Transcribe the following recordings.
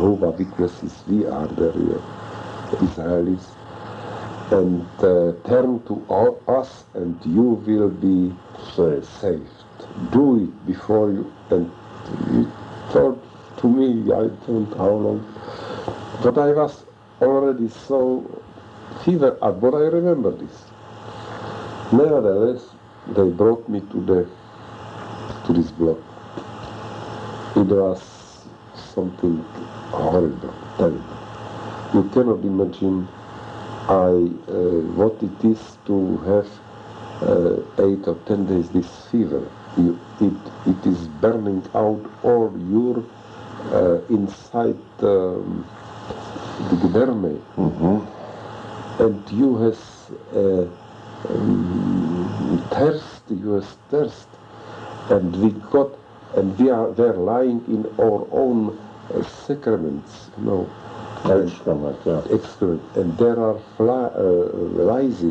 Jehovah's Witnesses, we are the real Israelis, and turn to us and you will be saved. Do it before you, and he told to me, I don't know how long, but I was already so fever, but I remember this. Nevertheless, they brought me to this block. It was something horrible, terrible. You cannot imagine what it is to have 8 or 10 days this fever. It is burning out all your inside the derme, and you have thirst, and we are lying in our own sacraments, excrement, and there are lice,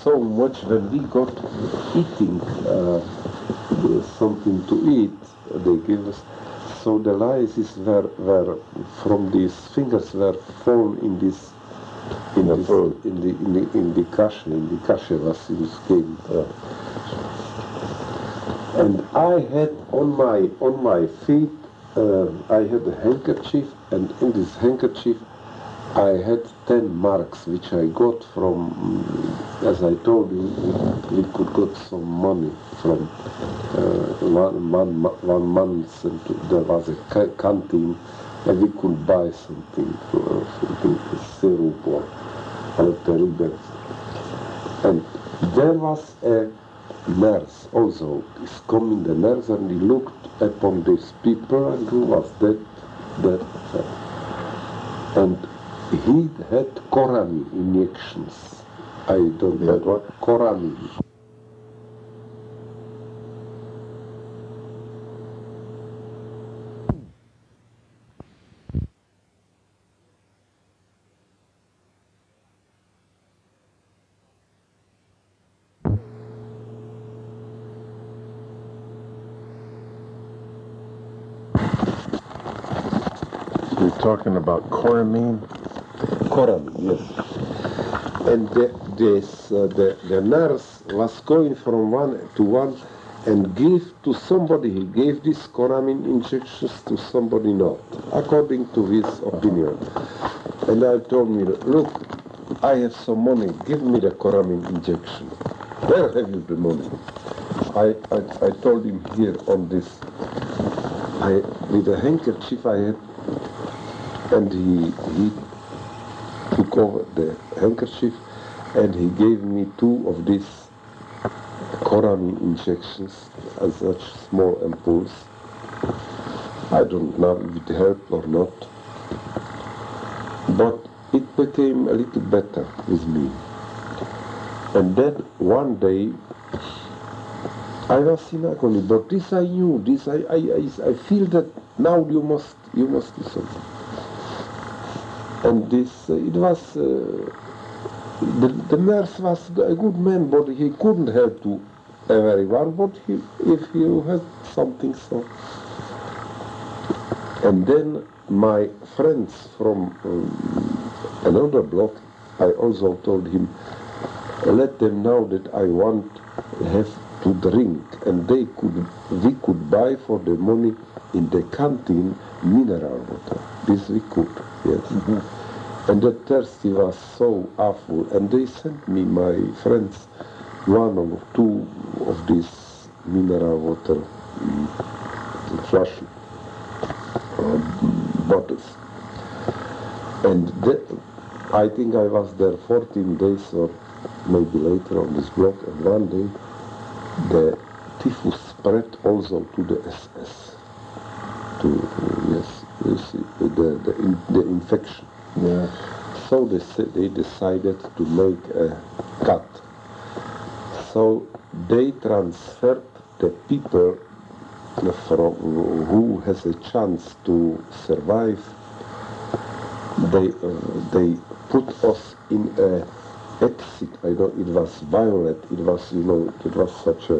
so much when we got eating something to eat, they give us. So the lice were from these fingers were fall in this in the kasha was in the skin. And I had on my feet I had a handkerchief, and in this handkerchief I had 10 marks which I got from, as I told you, we could get some money from 1 month, and there was a canteen, and we could buy something syrup or terrible. And there was a nurse also, is coming the nurse, and he looked upon these people, and who was that, and he had Korani injections. I don't know what Korani. You're talking about Coramine? Coramine, yes. And the nurse was going from one to one and gave to somebody, he gave this Coramine injections to somebody not, according to his opinion. And I told me, look, I have some money, give me the Coramine injection. Where have you the money? I told him here on this, with a handkerchief I had, and he took over the handkerchief, and he gave me 2 of these Coramine injections as such small ampoules. I don't know if it helped or not, but it became a little better with me. And then one day I was in agony, but this I knew, this I feel that now you must do something. And this, it was, the nurse was a good man, but he couldn't help to everyone, but if you had something so. And then my friends from another block, I also told him, let them know that I want to have to drink, and we could buy for the money in the canteen mineral water. This we could, yes. Mm-hmm. And the thirsty was so awful, and they sent me, my friends, 1 or 2 of these mineral water flash bottles. And I think I was there 14 days or maybe later on this block, and one day the typhus spread also to the SS, the infection. Yeah. So they decided to make a cut. So they transferred the people who has a chance to survive. They put us in a exit. It was violet. It was, it was such a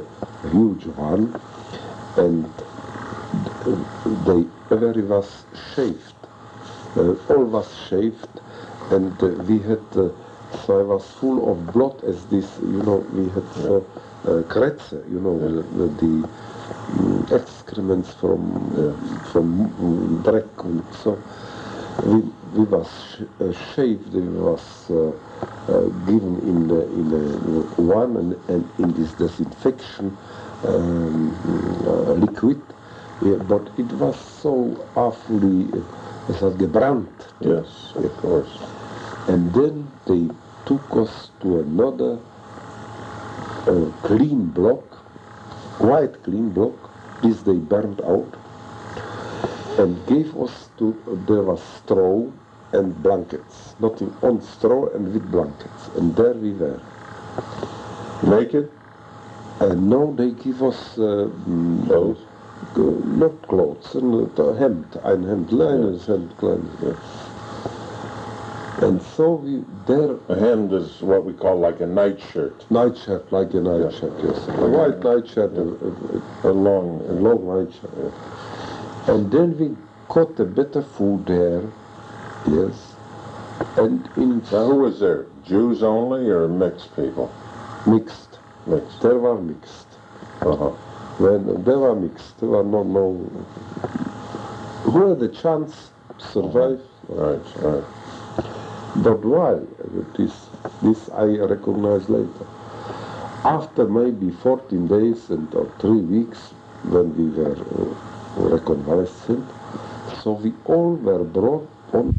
huge one, and Every was shaved. All was shaved, and we had, so I was full of blood as this, you know, we had kretze, you know, the excrements from Dreck, and so we was shaved, we was given in one and in this disinfection liquid, but it was so awfully gebrannt. Yes, of course. And then they took us to another clean block, quite clean block. This they burned out and gave us there was straw and blankets, nothing on straw and with blankets. And there we were. Naked? No, they give us Clothes? Not clothes, hemd, ein Hemd, leines Hemd, kleines, yeah. And so we there... A hemd is what we call like a nightshirt. Nightshirt, like a nightshirt, yes. A white nightshirt, a long nightshirt, yeah. And then we got a better food there, yes. And in... Now who was there? Jews only or mixed people? Mixed. Mixed. There were mixed. Uh-huh. When they were mixed, there were no... Who had the chance to survive? Right. But why? This I recognize later. After maybe 14 days or 3 weeks, when we were reconvalescent, so we all were brought on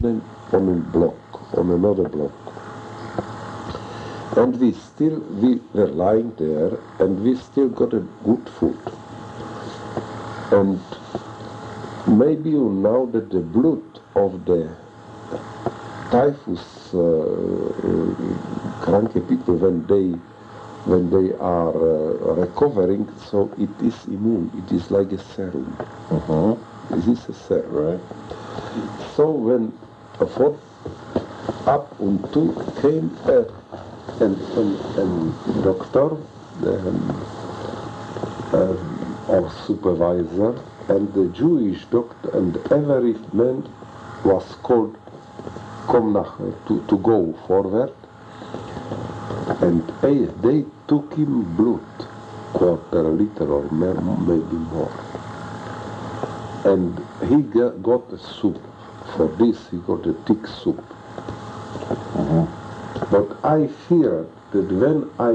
a block, on another block. And we were lying there, and we still got a good food. And maybe you know that the blood of the typhus kranke people, when they are recovering, so it is immune. It is like a serum. This is a serum. Right. So when up and to came a doctor or supervisor, and the Jewish doctor, and every man was called to go forward, and they took him blood, quarter liter or maybe more, and he got a soup. For this he got a thick soup. But I feared that when I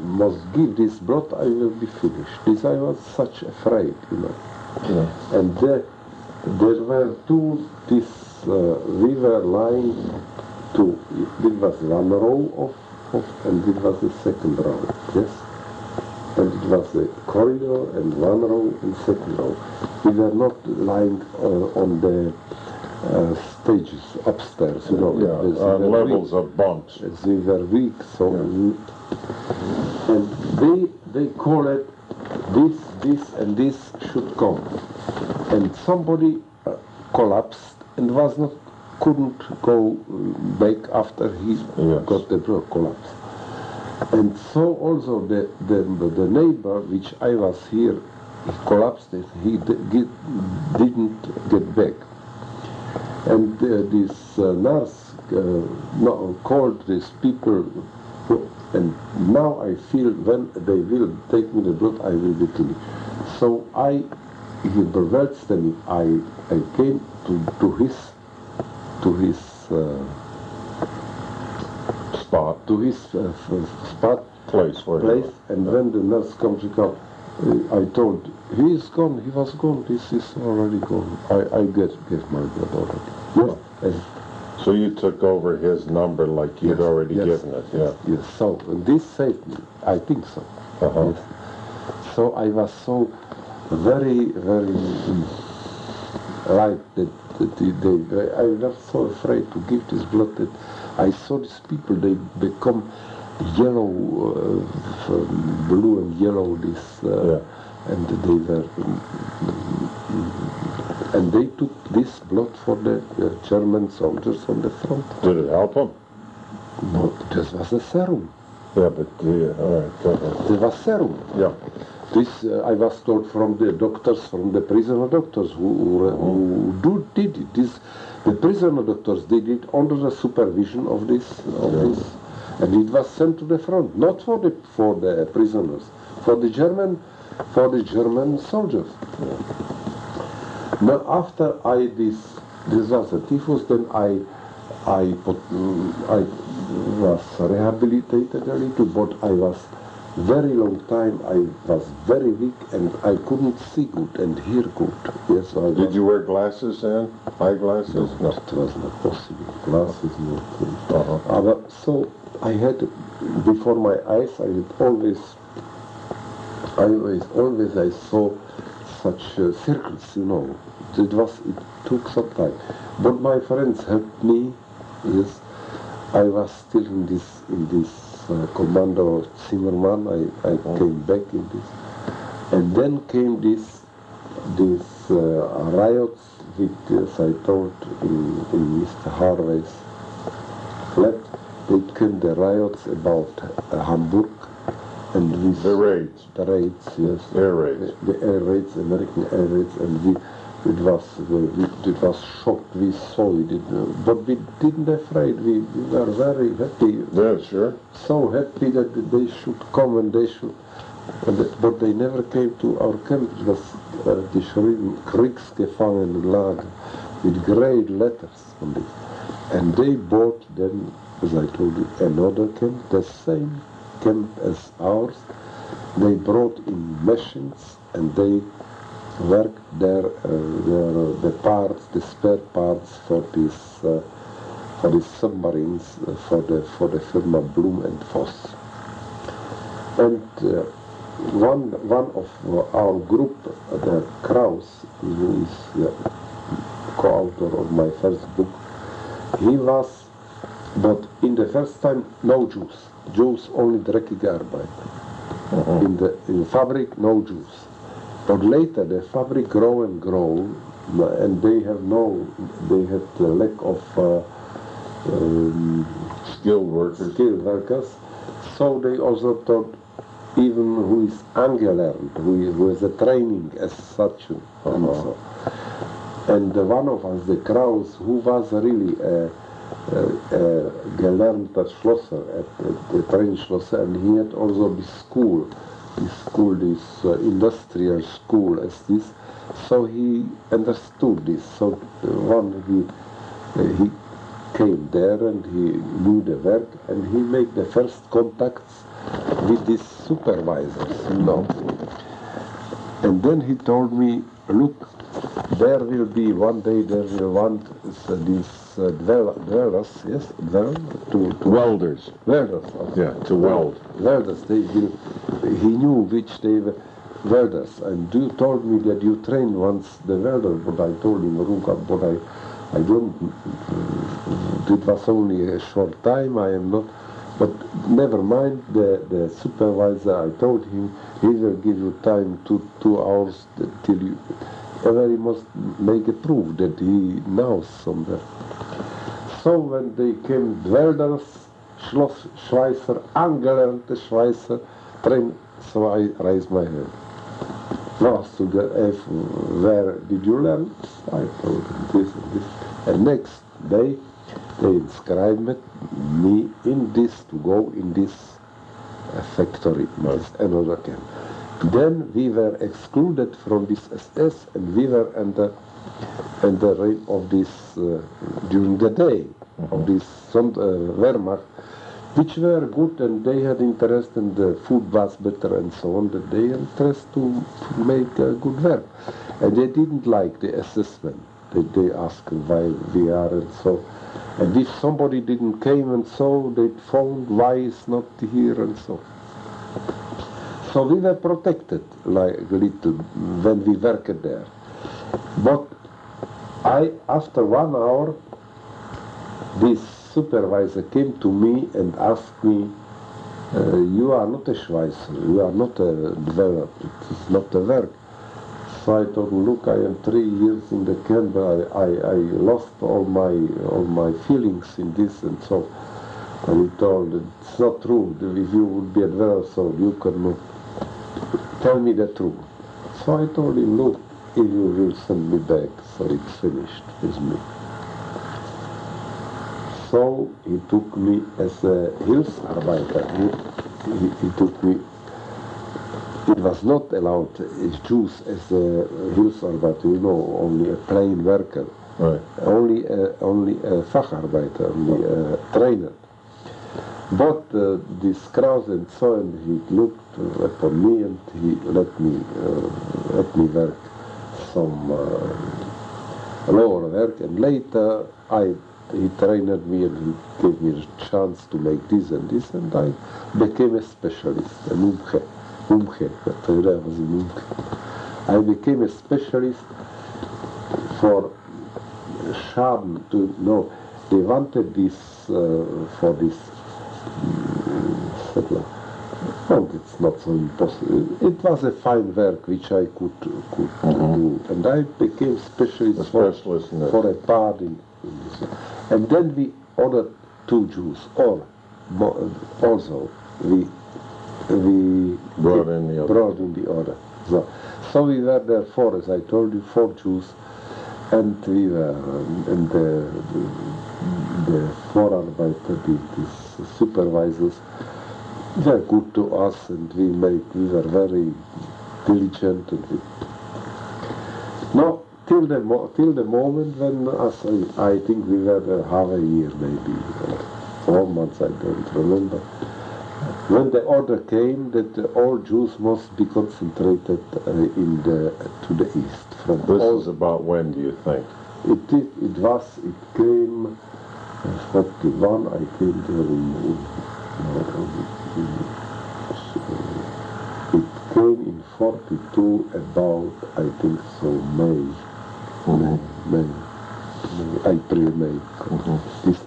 must give this blood, I will be finished. This I was such afraid, you know. Yeah. And there were we were lying it was one row and it was the second row, yes? And it was a corridor and one row and second row. We were not lying on the stages upstairs, you know. Yeah, on levels of bunks. They were weak, so... Yeah. And they call it this and this should come. And somebody collapsed and couldn't go back after he got the blood collapse. And so also the neighbor, which I was here, he collapsed and he didn't get back. And this nurse called these people, and now I feel when they will take me the blood, I will be clean. So I came to his spot place, and when the nurse comes, I told, he is gone, he was gone, this is already gone. I gave my blood already. Yes. So you took over his number like you'd already given it, yeah. Yes, so this saved me, I think so. Yes. So I was so very, very light that I was so afraid to give this blood that I saw these people, they become yellow, blue and yellow, and they were, and they took this blood for the German soldiers on the front. Did it help them? No, this was a serum. Yeah, but all right, go ahead. There was serum. Yeah. This I was told from the doctors, from the prisoner doctors who did it. The prisoner doctors did it under the supervision of this, and it was sent to the front, not for the prisoners, for the German soldiers. Now after this was a typhus, then I was rehabilitated a little, but I was very long time, I was very weak and I couldn't see good and hear good. Yes, Did you wear glasses then? Eyeglasses? No, it was not possible. Glasses, no. So I had, before my eyes, I saw such circles, you know. It took some time. But my friends helped me, yes. I was still in this commando Silverman. I came back in this, and then came these riots, which, as I told in Mr. Harvey's flat, it came the riots about Hamburg, and the raids, yes, air raids, the air raids, American air raids, and it was shocked. We saw it, but we didn't afraid. We were very happy. Yeah, sure. So happy that they should come and they should. But they never came to our camp. It was geschrieben Kriegsgefangenenlager with great letters on this. And they bought then, as I told you, another camp, the same camp as ours. They brought in machines and they worked there the parts, the spare parts for these submarines for the firma Blum and Voss. And one of our group, the Kraus, who is the co-author of my first book, he was, but in the first time, no Jews. Jews only dreckige Arbeit. In the fabric, no Jews. But later the fabric grow and grow, and they had the lack of skilled workers. So they also thought, even who is angelernt, who has a training as such, and so. And one of us, the Kraus, who was really a gelernter Schlosser at the train Schlosser, and he had also this school, this industrial school as this, so he understood this. So he came there and he knew the work, and he made the first contacts with these supervisors, you know. And then he told me, look, there will be one day, there will want these dwellers, yes, welders. Welders. Yeah, to weld. Welders, he knew which they were welders. And you told me that you trained once the welder, but I told him, but I don't, it was only a short time, I am not, but never mind, the supervisor, I told him, he will give you time 2 hours till you, ever he must make a proof that he knows somewhere. So when they came, welders, Schweizer, angelernte Schweizer, trained, so I raised my hand. Last to the F, where did you learn? I told them this and this. And next day, they inscribed me in this, to go in this factory, another camp. Then we were excluded from this SS, and we were under reign of this, during the day, of this Wehrmacht, which were good, and they had interest, and the food was better and so on, that they had interest to make good work. And they didn't like the assessment. They asked why we are and so. And if somebody didn't came and so, they found why it's not here and so. So we were protected like a little when we worked there. But after 1 hour, this supervisor came to me and asked me, you are not a Schweizer, you are not a developer, it is not a work. So I told him, look, I am 3 years in the camp, I lost all my feelings in this and so. And he told, it's not true, if you would be a developer, so you cannot tell me the truth. So I told him, look, if you will send me back, so it's finished with me. So he took me as a Hilfsarbeiter. He took me. It was not allowed Jews as a Hilfsarbeiter, you know, only a plain worker. Right. Only a Facharbeiter, only a trainer. But this Kraus and so on, he looked upon me and he let me work some lower work, and later he trained me and he gave me a chance to make this, and I became a specialist, a mumche. I became a specialist for Schaden to know. They wanted this for this settler. Oh, it's not so impossible. It was a fine work which I could do, and I became specialist for a part in this. And then we ordered 2 Jews, or also we brought in the order. So we were there 4, as I told you, 4 Jews, and we were, and the Vorarbeiter, these supervisors, they were good to us, and we were very diligent, and till the moment when I think we were there half a year, maybe 4 months, I don't remember. When the order came that all Jews must be concentrated to the east. From this is about when, do you think? It came 41, I came there it came in 42 about, I think so, May, April, May. This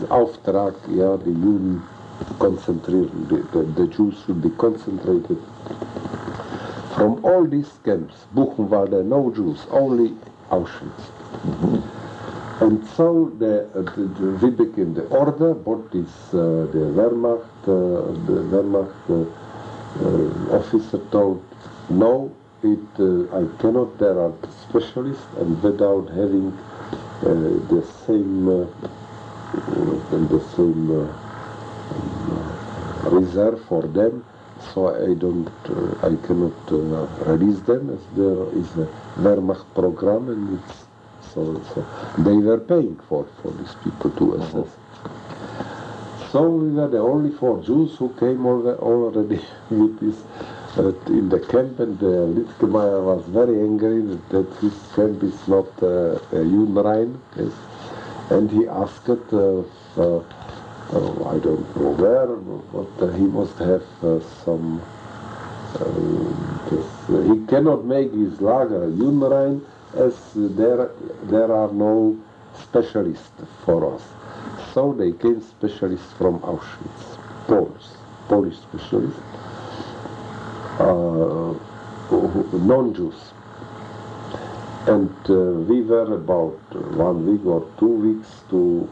Auftrag, yeah, the Juden concentrated, the Jews should be concentrated from all these camps. Buchenwald, no Jews, only Auschwitz. And so we became the order, but the Wehrmacht officer told, no, I cannot, there are specialists, and without having the same reserve for them, so I cannot release them, as there is a Wehrmacht program, and it's so they were paying for these people to assess. So we were the only 4 Jews who came already with this in the camp, and Litzkemeyer was very angry that his camp is not a Judenrein, yes? And he asked, I don't know where, but he must have some, he cannot make his lager Judenrein, as there are no specialists for us. So they came specialists from Auschwitz, Polish specialists, non-Jews. And we were about 1 week or 2 weeks to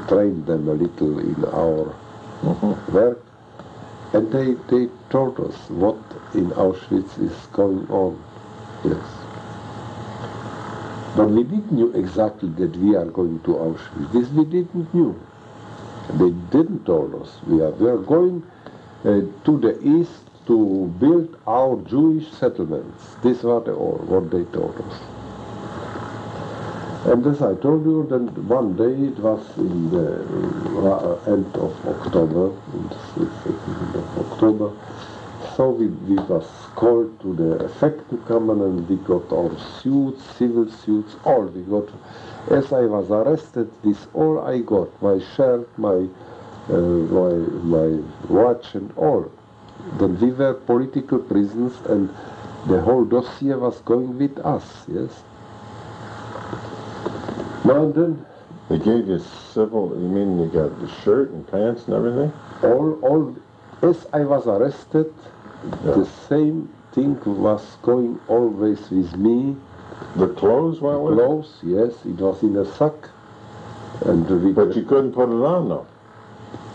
train them a little in our work. And they told us what in Auschwitz is going on. Yes. But we didn't know exactly that we are going to Auschwitz. This we didn't know. They didn't tell us. We are going to the east to build our Jewish settlements. This was what they told us. And as I told you, then one day, it was in the end of October, in the 2nd of October, so we was called to the Effektenkammer, and we got our suits, civil suits, all we got. As I was arrested, this all I got, my shirt, my watch and all. Then we were political prisoners, and the whole dossier was going with us, yes. Now and then... They gave you civil, you mean you got the shirt and pants and everything? All, as I was arrested, the same thing was going always with me. The clothes went with it? Clothes, yes, it was in a sack. And but you couldn't put it on, though?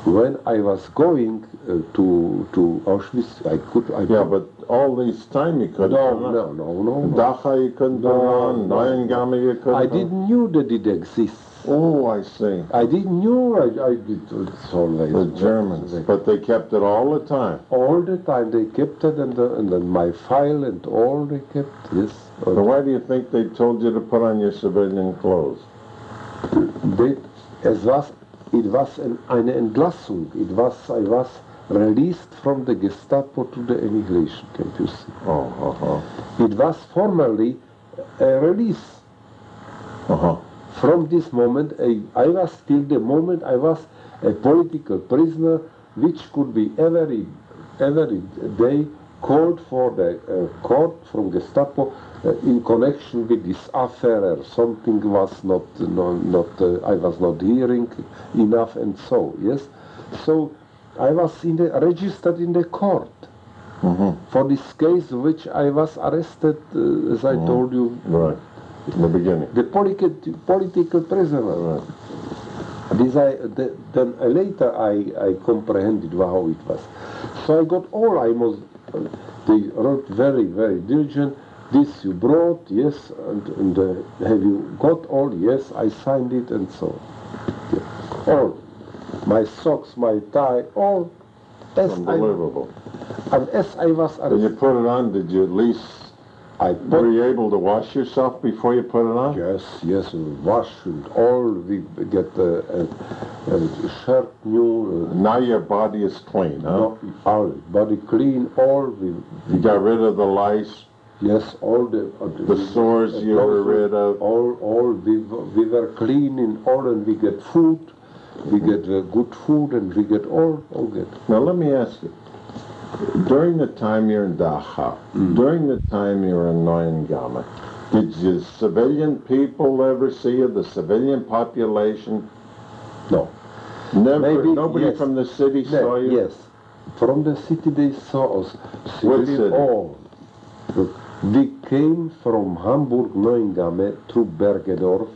when I was going to Auschwitz, I could... Yeah, but all this time you couldn't put it on. No. Dachau you couldn't put it on, Neuengamme you couldn't I didn't knew that it exists. Oh, I see. I didn't knew I did it's always. The Germans, but they kept it all the time. All the time they kept it, and then my file and all they kept, yes. So why do you think they told you to put on your civilian clothes? It was eine Entlassung. I was released from the Gestapo to the emigration camp, you see. It was formally a release. From this moment, I was till the moment I was a political prisoner, which could be every day called for the court from Gestapo in connection with this affair or something was not I was not hearing enough and so, yes. So I was registered in the court for this case which I was arrested, as I told you. Right, in the beginning. The political prisoner. Right. Then later I comprehended how it was. So I got all, they wrote very, very diligent. This you brought, yes, and have you got all? Yes, I signed it and so. Yeah. All. My socks, my tie, all. Unbelievable. And as I was arrested. When you put it on, did you at least, were you able to wash yourself before you put it on? Yes, wash and all. We get a shirt new. Now your body is clean, huh? No, all body clean, all. You got rid of the lice? Yes, all the sores you were rid of? All we were clean in all, and we get food. We get good food, and we get all good. Now let me ask you. During the time you're in Dachau, during the time you're in Neuengamme, did the civilian people ever see you, the civilian population? No. Never? Maybe, nobody yes. From the city saw you? Yes. From the city they saw us. What city? All. We came from Hamburg, Neuengamme to Bergedorf.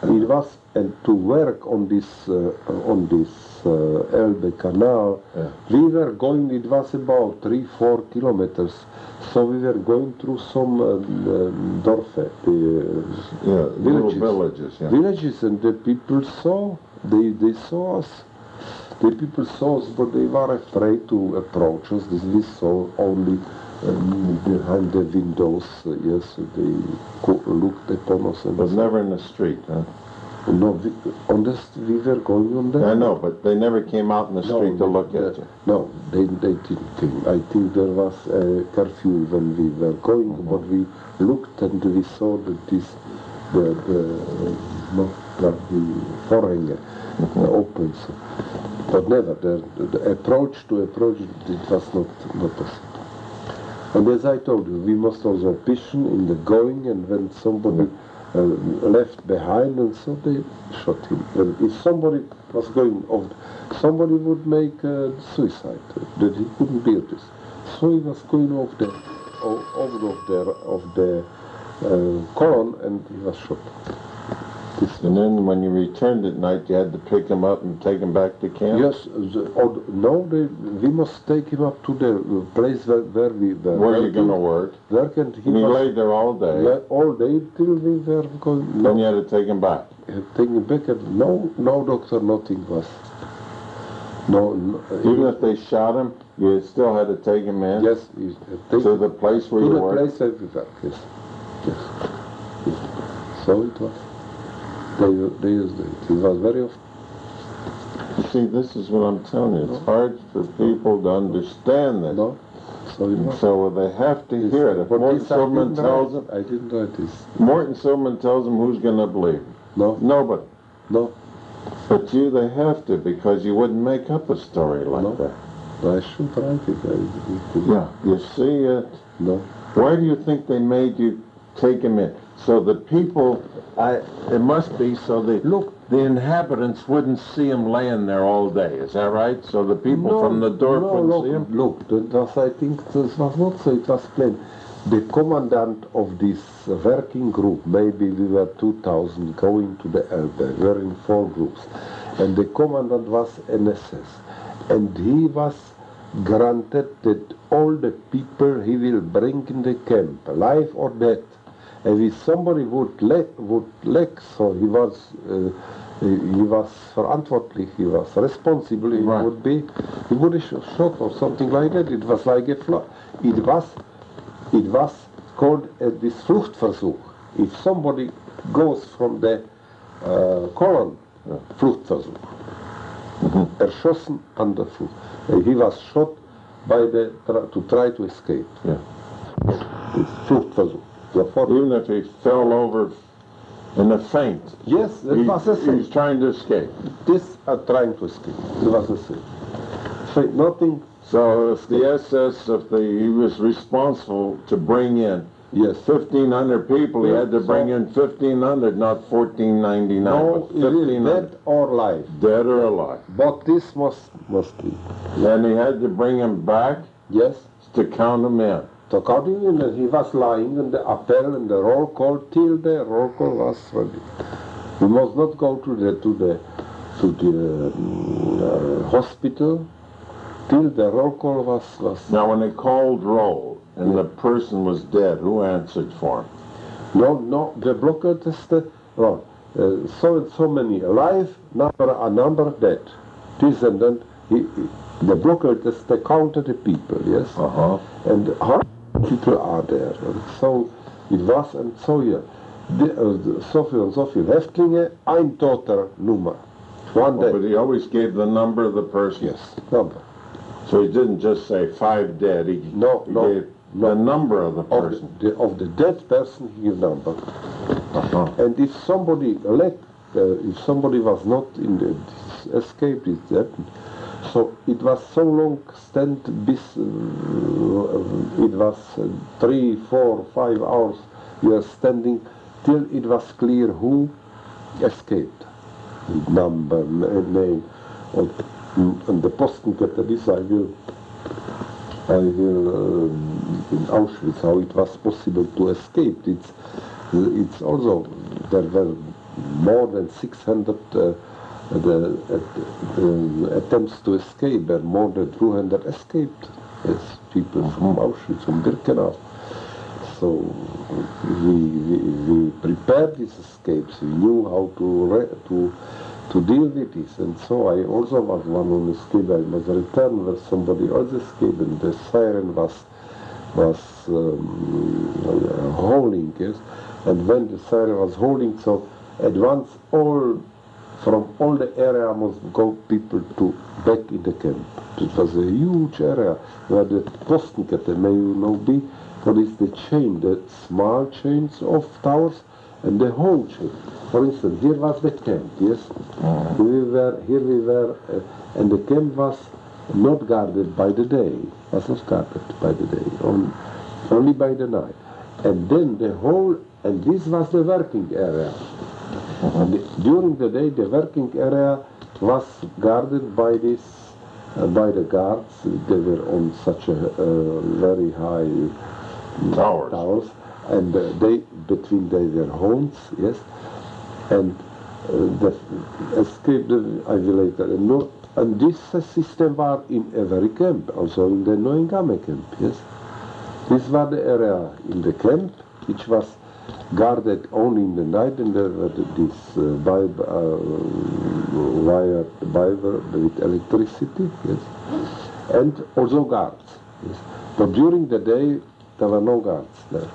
It was to work on this Elbe Canal. Yeah. We were going. It was about 3-4 kilometers. So we were going through some Dorfe, villages. Yeah. Villages, and the people saw. They saw us. The people saw us, but they were afraid to approach us. We saw only behind the windows. Yes, they looked upon us. But never in the street, huh? No, we were going on there. I know, but they never came out in the street to look at you. No, they didn't come. I think there was a curfew when we were going, but we looked and we saw that the Vorhänge open. So. But never, the approach, it was not possible. And as I told you, we must also vision in the going, and when somebody left behind, and so they shot him. And if somebody was going off, somebody would make suicide, that he couldn't bear this. So he was going off the column, and he was shot. And then when you returned at night, you had to pick him up and take him back to camp? Yes, we must take him up to the place where we were. Where are you going to work? And he laid there all day? All day till we were going. Then you had to take him back? Take him back, and no doctor, nothing was. No. Even if they shot him, you still had to take him in? Yes. To the place where you worked? To the place where we worked, yes. So it was. They used it. It was very often. You see, this is what I'm telling you. It's hard for people to understand this. No. So they have to hear it. If Morton Silverman tells them... I didn't write this. Morton Silverman tells them, who's going to believe him? No. Nobody. No. But they have to, because you wouldn't make up a story like that. I should write it. Yeah. You see it? No. Why do you think they made you take him in? So the people, it must be so the inhabitants wouldn't see him laying there all day. Is that right? So the people from the door wouldn't see him? Look, I think this was not so. It was plain. The commandant of this working group, maybe we were 2,000 going to the Elbe. We were in 4 groups. And the commandant was NSS. and he was granted that all the people he will bring in the camp, alive or dead, and if somebody would lack, so he was verantwortlich, he was responsible, he would be shot or something like that. It was like a it was called this Fluchtversuch. If somebody goes from the column, Fluchtversuch, erschossen an der Flucht. He was shot by to try to escape. Yeah. Fluchtversuch. Even if he fell over in a faint. Yes, that was a He's trying to escape. This are trying to escape. It was a thing. Nothing. So if the SS, he was responsible to bring in 1,500 people, he had to bring in 1,500, not 1,499. No, dead or alive. Dead or alive. But this must be. Then he had to bring him back. Yes. To count him in. To count him in, and he was lying in the appel and the roll call till the roll call was ready. We must not go to the hospital till the roll call was. Now, when they called roll and the person was dead, who answered for him? No, the blockade is the so many alive, a number dead. This and then the blockade is the counted the people, yes, and how people are there, and so it was, and so so viel und so viel Häftlinge, ein toter Nummer, one dead. But he always gave the number of the person. Yes, number. So he didn't just say 5 dead. He gave the number of the person. Of the dead person, he gave number. And if somebody if somebody was not in the escape, it happened. So it was so long it was 3, 4, 5 hours you are standing till it was clear who escaped. Number, name, and the Postenkette, this I will in Auschwitz, how it was possible to escape. It's also, there were more than 600 attempts to escape, and more than 200 escaped. Yes, people from Auschwitz, from Birkenau. So we prepared these escapes. We knew how to deal with this, and so I also was one on escape. I was returned where somebody else escaped, and the siren was howling, yes. And when the siren was howling, so at once from all the area must go people to back in the camp. It was a huge area where the Postenkette, may you know, what is the chain, the small chains of towers, and the whole chain. For instance, here was the camp, yes? Here we were, and the camp was not guarded by the day, was not guarded by the day, only by the night. And then and this was the working area. And during the day, the working area was guarded by by the guards. They were on such a very high towers, and between their homes, yes, and the escape, I will later. And this system was in every camp, also in the Neuengamme camp, yes. This was the area in the camp which was guarded only in the night, and there were this wired Bible with electricity, yes, and also guards, yes. But during the day, there were no guards there.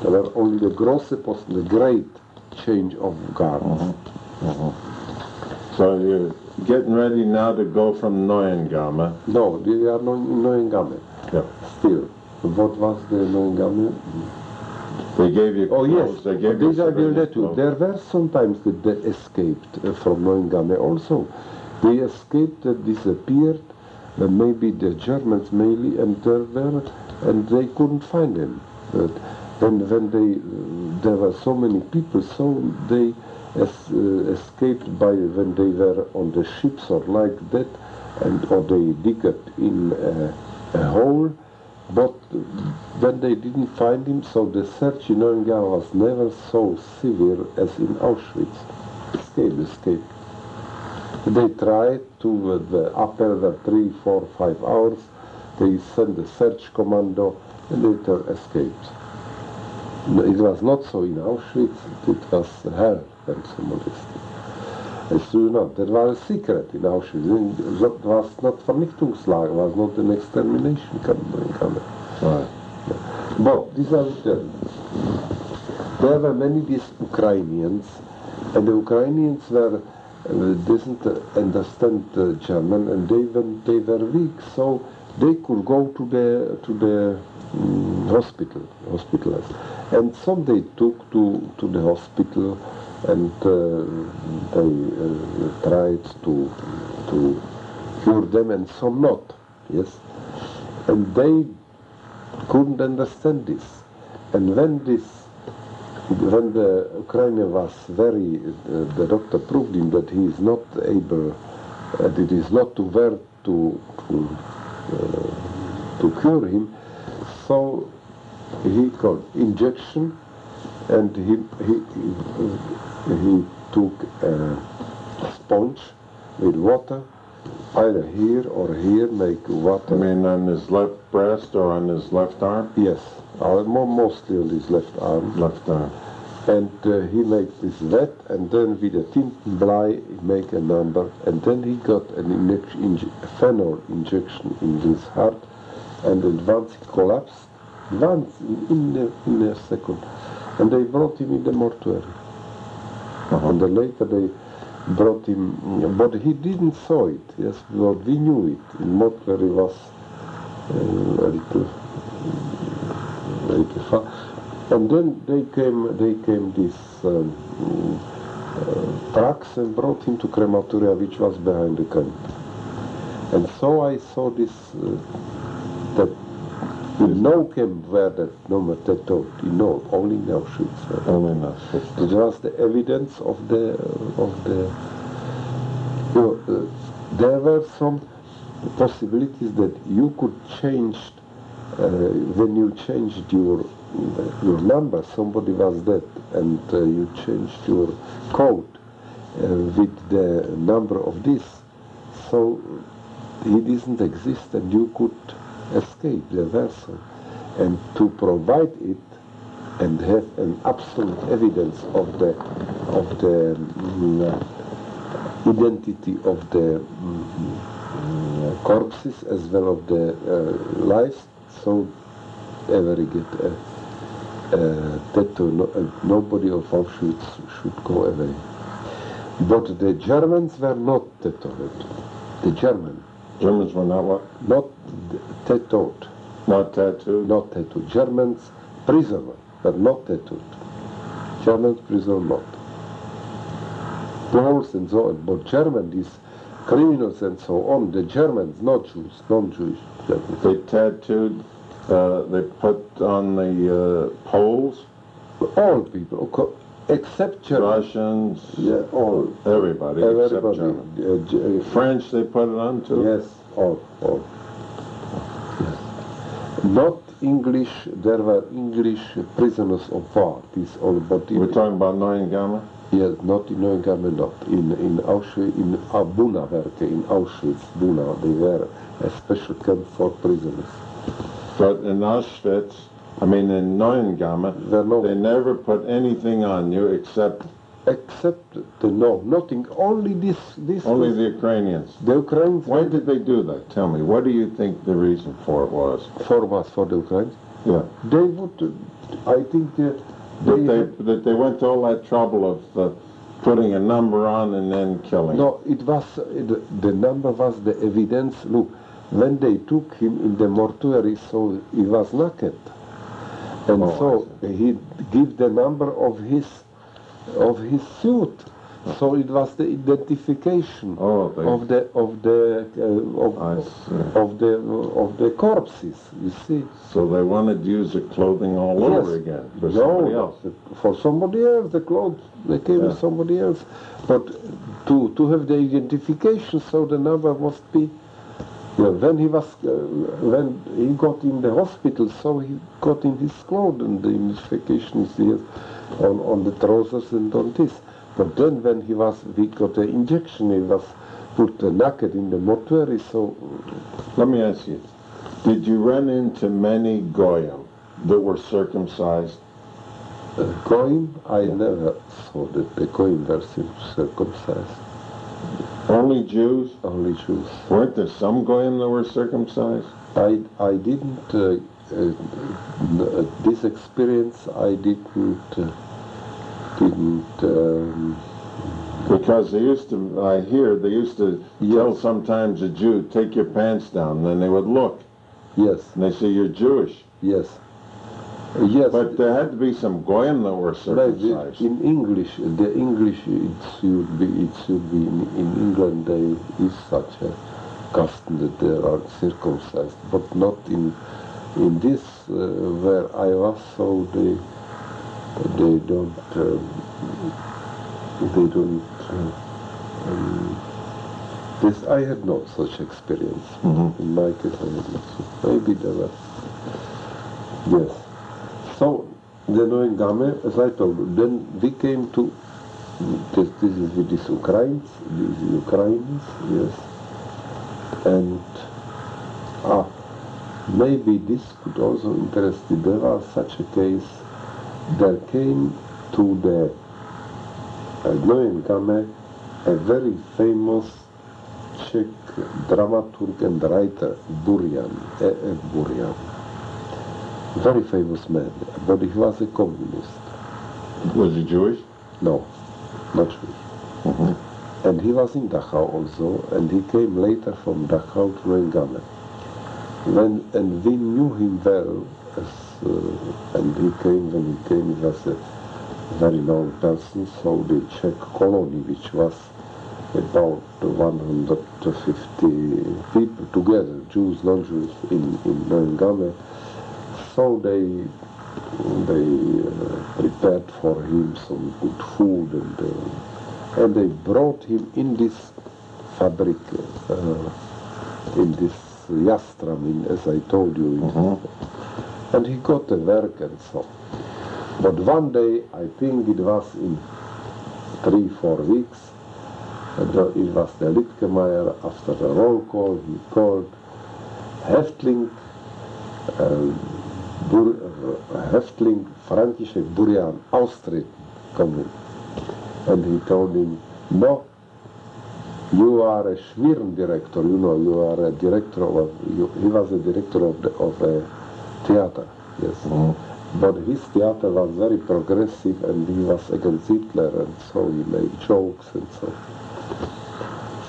There were only the grosse posten, the great change of guards. So you're getting ready now to go from Neuengamme? No, we are not in Neuengamme. Yeah. Still. What was the Neuengamme? They gave you clothes. Oh yes, they gave you this I will let you. There were sometimes that they escaped from Neuengamme also. They escaped, disappeared, maybe the Germans mainly, and they couldn't find them. But when there were so many people, so they escaped when they were on the ships or like that, or they digged in a hole. But when they didn't find him, so the search in Neuengamme was never so severe as in Auschwitz. Escape. They tried to after 3, 4, 5 hours. They sent a search commando and later escaped. It was not so in Auschwitz. It was hell when someone escaped. As you know, there was a secret in Auschwitz. It was not Vernichtungslager, it was not an extermination camp. Right. But these are the Germans. There were many these Ukrainians, and the Ukrainians were didn't understand German, and they were weak, so they could go to the hospitals, and some they took to the hospital, and they tried to cure them, and some not. Yes, and they couldn't understand this, and when the Ukrainian was the doctor proved him that he is not able, that it is not to work to cure him, so he got injection, and he took a sponge with water, either here or here, make water. You mean on his left breast or on his left arm? Yes, mostly on his left arm. Left arm. And he makes this wet, and then with a Tintenblei he make a number, and then he got an phenol injection in his heart, and then once he collapsed, in a second, and they brought him in the mortuary. And then later they brought him, but he didn't saw it. Yes, but we knew it. In mortuary was a little far. And then they came these trucks and brought him to crematoria, which was behind the camp. And so I saw this, that in no camp where the number tattooed, only in Auschwitz. Only in Auschwitz. It was the evidence of the there were some possibilities that you could change, when you changed your number, somebody was dead, and you changed your code with the number of this, so he doesn't exist, and you could escape the vessel. And to provide it and have an absolute evidence of the identity of the corpses as well of the lives, so every get tattoo, nobody of Auschwitz should go away. But the Germans were not tattooed. The Germans were not what? Not tattooed. Not tattooed? Not tattooed. Germans, prisoners, were not tattooed. Germans, prisoners, not. Poles and so on. But Germans, these criminals and so on, the Germans, not Jews, non-Jewish Germans. They tattooed, they put on the Poles? All people, except Germans. Russians? Yeah, all. Everybody except Germans. French, they put it on too? Yes, all. Yes. Not English, there were English prisoners of war. We're talking about Neuengamme? Yes, not in Neuengamme, not. In Auschwitz, in Buna-Werke, in Auschwitz, Buna, they were a special camp for prisoners. But in Auschwitz, in Neuengamme, they never put anything on you except nothing. Only this. Only the Ukrainians. The Ukrainians. Why did they do that? Tell me. What do you think the reason for it was? For what? For the Ukrainians? Yeah. They would. I think that they went to all that trouble of putting a number on and then killing. No, it was the number was the evidence. Look, when they took him in the mortuary, so he was naked, and so he gave the number of his suit. So it was the identification of the corpses. You see. So they wanted to use the clothing all over again for somebody else. For somebody else, the clothes they gave to somebody else. But to have the identification, so the number must be. When he got in the hospital, so he got in his clothes, and the identification is here on the trousers and on this. But then when we got the injection, he was put naked in the mortuary, so... Let me ask you, did you run into many goyim that were circumcised? Goyim, I never saw that the Goyim were circumcised. Only Jews? Only Jews. Weren't there some goyim that were circumcised? I didn't, this experience I didn't, because they used to, I hear, they used to tell sometimes a Jew, take your pants down, and then they would look. Yes. And they say, you're Jewish. Yes. Yes. But there had to be some goyim that were circumcised. In English, the English, it should be in England there is such a custom that they are circumcised, but not in this where I was, so they don't this I had not such experience. In my case I had not. So maybe there was. Yes. So then in Game, as I told you, then we came to this is with these Ukrainians, yes. And maybe this could also interest you. There was such a case. There came to the in Game a very famous Czech dramaturg and writer, Burian, Burian. Very famous man, but he was a communist. Was he Jewish? No, not Jewish. And he was in Dachau also, and he came later from Dachau to Rengame. And we knew him well, and when he came, he was a very known person, so the Czech colony, which was about 150 people together, Jews, non-Jews, in Rengame, so they prepared for him some good food, and they brought him in this fabric, in this yastram, as I told you, and he got a work and so. But one day, I think it was in 3-4 weeks, it was the Littkemeyer, after the roll call, he called Häftling, Häftling František Burian, austreten, coming. And he told him, no, you are a Schmieren director, you are a director of, he was a director of a theater, yes. But his theater was very progressive, and he was against Hitler, and so he made jokes and so.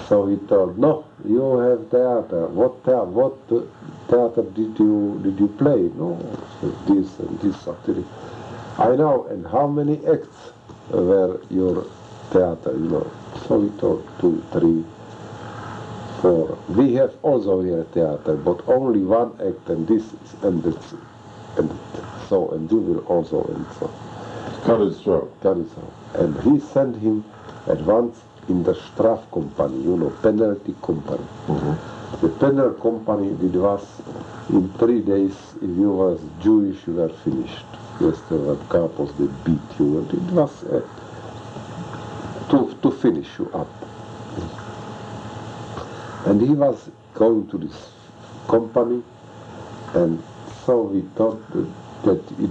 So he told, no, you have theater. What theater did you play? No, this and this actually. I know, and how many acts were your theater, So he told 2, 3, 4. We have also here a theater, but only one act, and this is, and so, and you will also, and so. Cut his throat. Cut his throat. And he sent him at once in the Strafkompanie, penalty company. The penalty company, it was in 3 days, if you was Jewish, you were finished. Yes, there were couples, they beat you, and it was to finish you up. And he was going to this company, and so we thought that he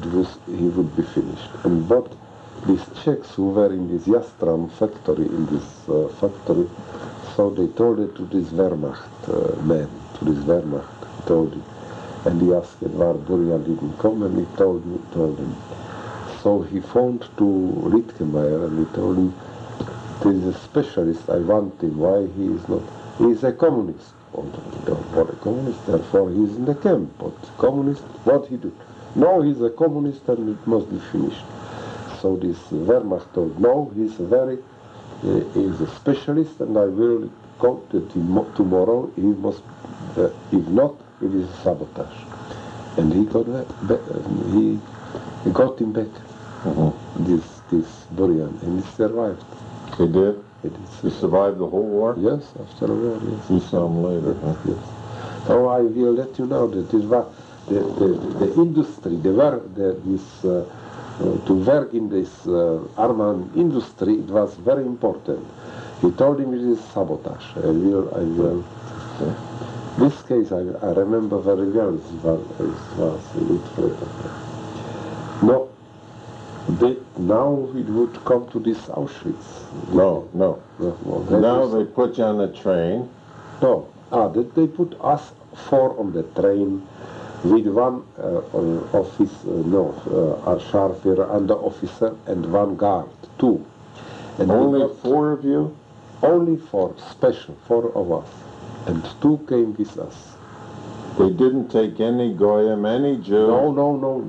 would be finished. But these Czechs who were in this Jastram factory, so they told it to this Wehrmacht man, he told him. And he asked why Burian didn't come, and he told him. So he phoned to Littkemeyer, and he told him, there is a specialist, I want him, why he is not, he is a communist. For a communist, therefore he is in the camp, but communist, what he do? No, he's a communist and it must be finished. So this Wehrmacht told, no, he's a specialist, and I will go to him tomorrow, he must, if not, it is sabotage. And he got him back, this Burian, and he survived. He did? He did. He survived the whole war? Yes, after the war, yes. You saw him later, huh? Yes. So I will let you know that it was the industry, to work in this Arman industry, it was very important. He told him it is sabotage. I will. This case I remember very well. It was a bit later. No, now it would come to this Auschwitz. No. Now they is- put you on a train. No, they put us four on the train with one Scharführer, under officer, and one guard, two. And we Only got- 4 of you? Only four, special, 4 of us. And 2 came with us. They didn't take any Goyim, any Jew? No.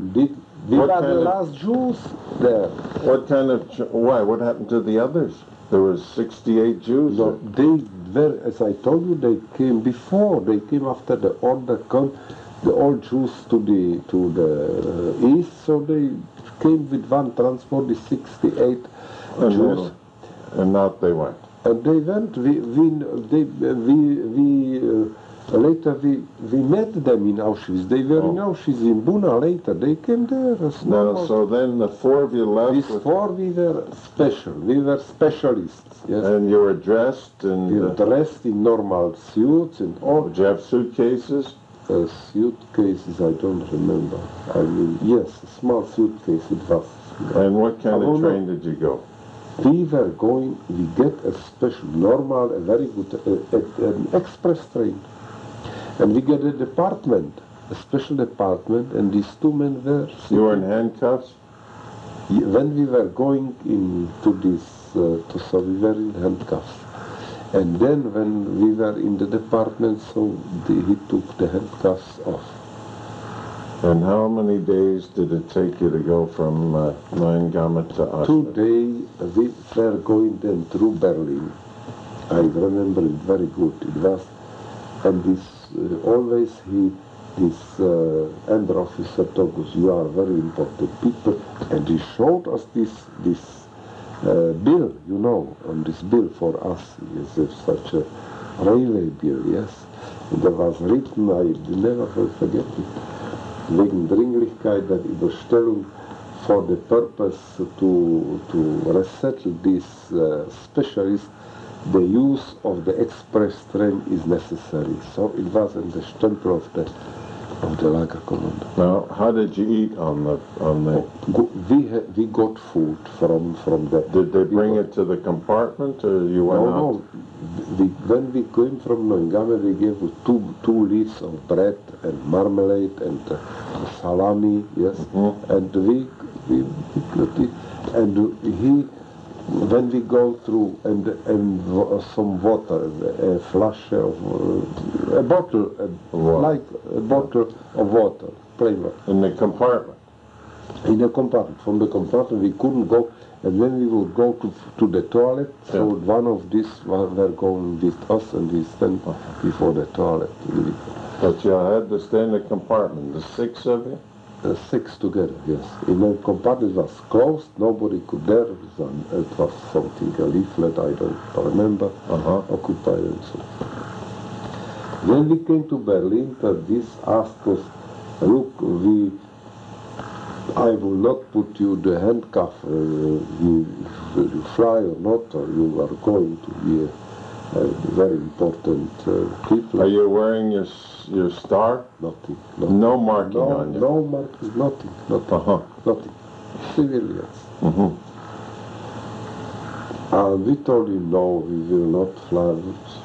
We What were kind the of- last Jews there. What kind of, why? What happened to the others? There was 68 Jews? No, they were, as I told you, they came before. They came after the all Jews to the east, so they came with one transport, the 68 Jews. And out they went. And they went. Later we met them in Auschwitz. They were in Auschwitz in Buna later. They came there. Now, so then the 4 of you left, These 4 we were special. We were specialists. Yes. and you were dressed, We and were dressed in normal suits and all. did you have suitcases? Suitcases, I don't remember. I mean, yes, a small suitcase it was. And what kind Oh, of no. train did you go? We get a special, normal, a very good an express train. And we get a department, a special department, and these 2 men were You were in handcuffs? when we were going into this, so we were in handcuffs. And then when we were in the department, so he took the handcuffs off. And how many days did it take you to go from Neuengamme to Auschwitz? 2 days we were going then through Berlin. I remember it very good. It was, and this under officer told us, you are very important people, and he showed us this bill, on this bill for us, is such a railway bill, yes. And there was written, I never will forget it, wegen Dringlichkeit der Überstellung for the purpose to resettle these specialists, the use of the express train is necessary. So it was in the stempel of the Lagerkommando. Now, how did you eat on the? We got food from the. Did they bring it to the compartment, or you went out? No. When we came from Neuengamme, we gave two leaves of bread and marmalade and salami, yes. Mm-hmm. And we got it. And when we go through and some water, a flash of a bottle, like a bottle of water, plain water. In the compartment? In a compartment. From the compartment we couldn't go, and when we would go to the toilet, so one of these were going with us, and we stand before the toilet. But you had to stay in the compartment, the 6 of you? 6 together, yes. In a compartment was closed, nobody could there. It was something, a leaflet, I don't remember, occupied and so. When we came to Berlin, this asked us, look, I will not put you the handcuff, will you fly or not, or you are going to be a very important people. Are you wearing your star? Nothing. No marking on you? No marking, nothing. Nothing. Civilians. Mm-hmm. We told him, no, we will not fly.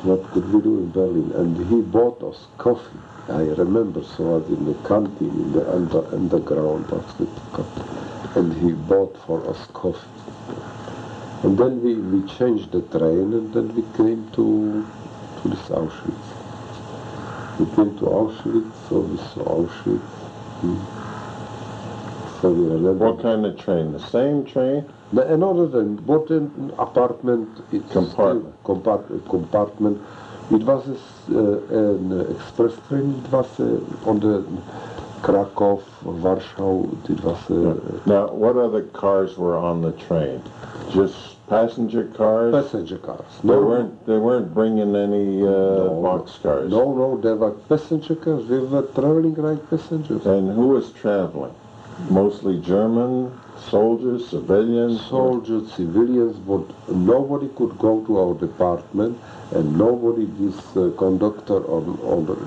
What could we do in Berlin? And he bought us coffee. I remember, so I was in the canteen, in the underground hospital, and he bought for us coffee. And then we changed the train, and then we came to this Auschwitz. We came to Auschwitz, so we saw Auschwitz. So we remember. What kind of train? The same train? Another train, but an apartment. Compartment. It was an express train. It was on the Krakow, Warsaw. It was. Now, what other cars were on the train? Just passenger cars? Passenger cars. They weren't bringing any box cars. No, there were passenger cars. We were traveling like passengers. And who was traveling? Mostly German soldiers, civilians? Soldiers, civilians, but nobody could go to our department, and nobody, this conductor,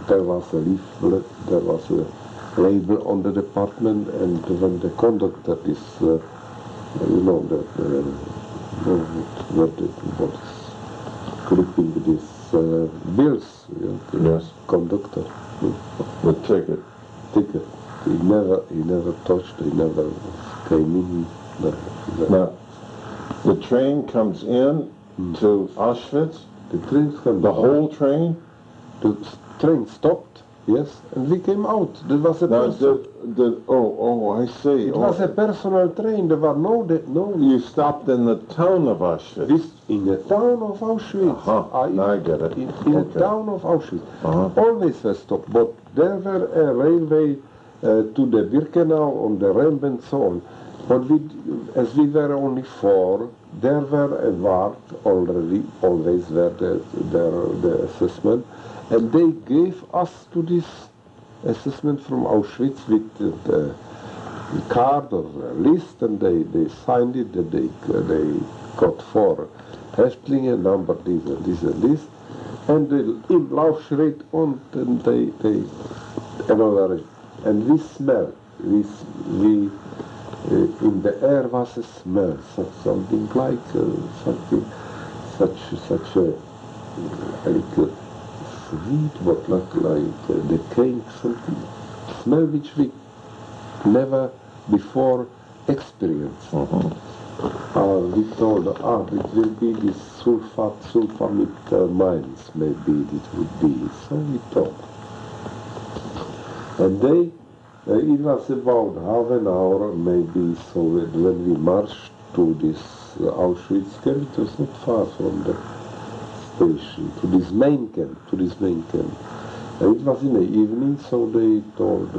there was a leaflet, there was a label on the department, and when the conductor is, what is clipping these bills, Yes. conductor. The ticket. He never touched, he never came in. Now, the train comes in to Auschwitz? The train came The whole train? The train stopped, yes, and we came out. There was a Now, I see. it was a personal train. There were no. You stopped in the town of Auschwitz. This in the town of Auschwitz. I get it. In the town of Auschwitz. Always a stop, but there were a railway to the Birkenau on the ramp and so on. But as we were only 4, there were a ward already, always were the assessment, and they gave us to this assessment from Auschwitz with the card or a list, and they signed it that they got 4 Häftlinge, number this and this and this, and im Laufschritt, and they another, and we smell, we in the air was a smell, something like such a sweet, but like the cake, something smell which we never before experienced. We told, it will be this sulfamic mines, maybe it would be. So we thought. And it was about half an hour, maybe, so when we marched to this Auschwitz camp, it was not far from the station, to this main camp. And it was in the evening, so they told,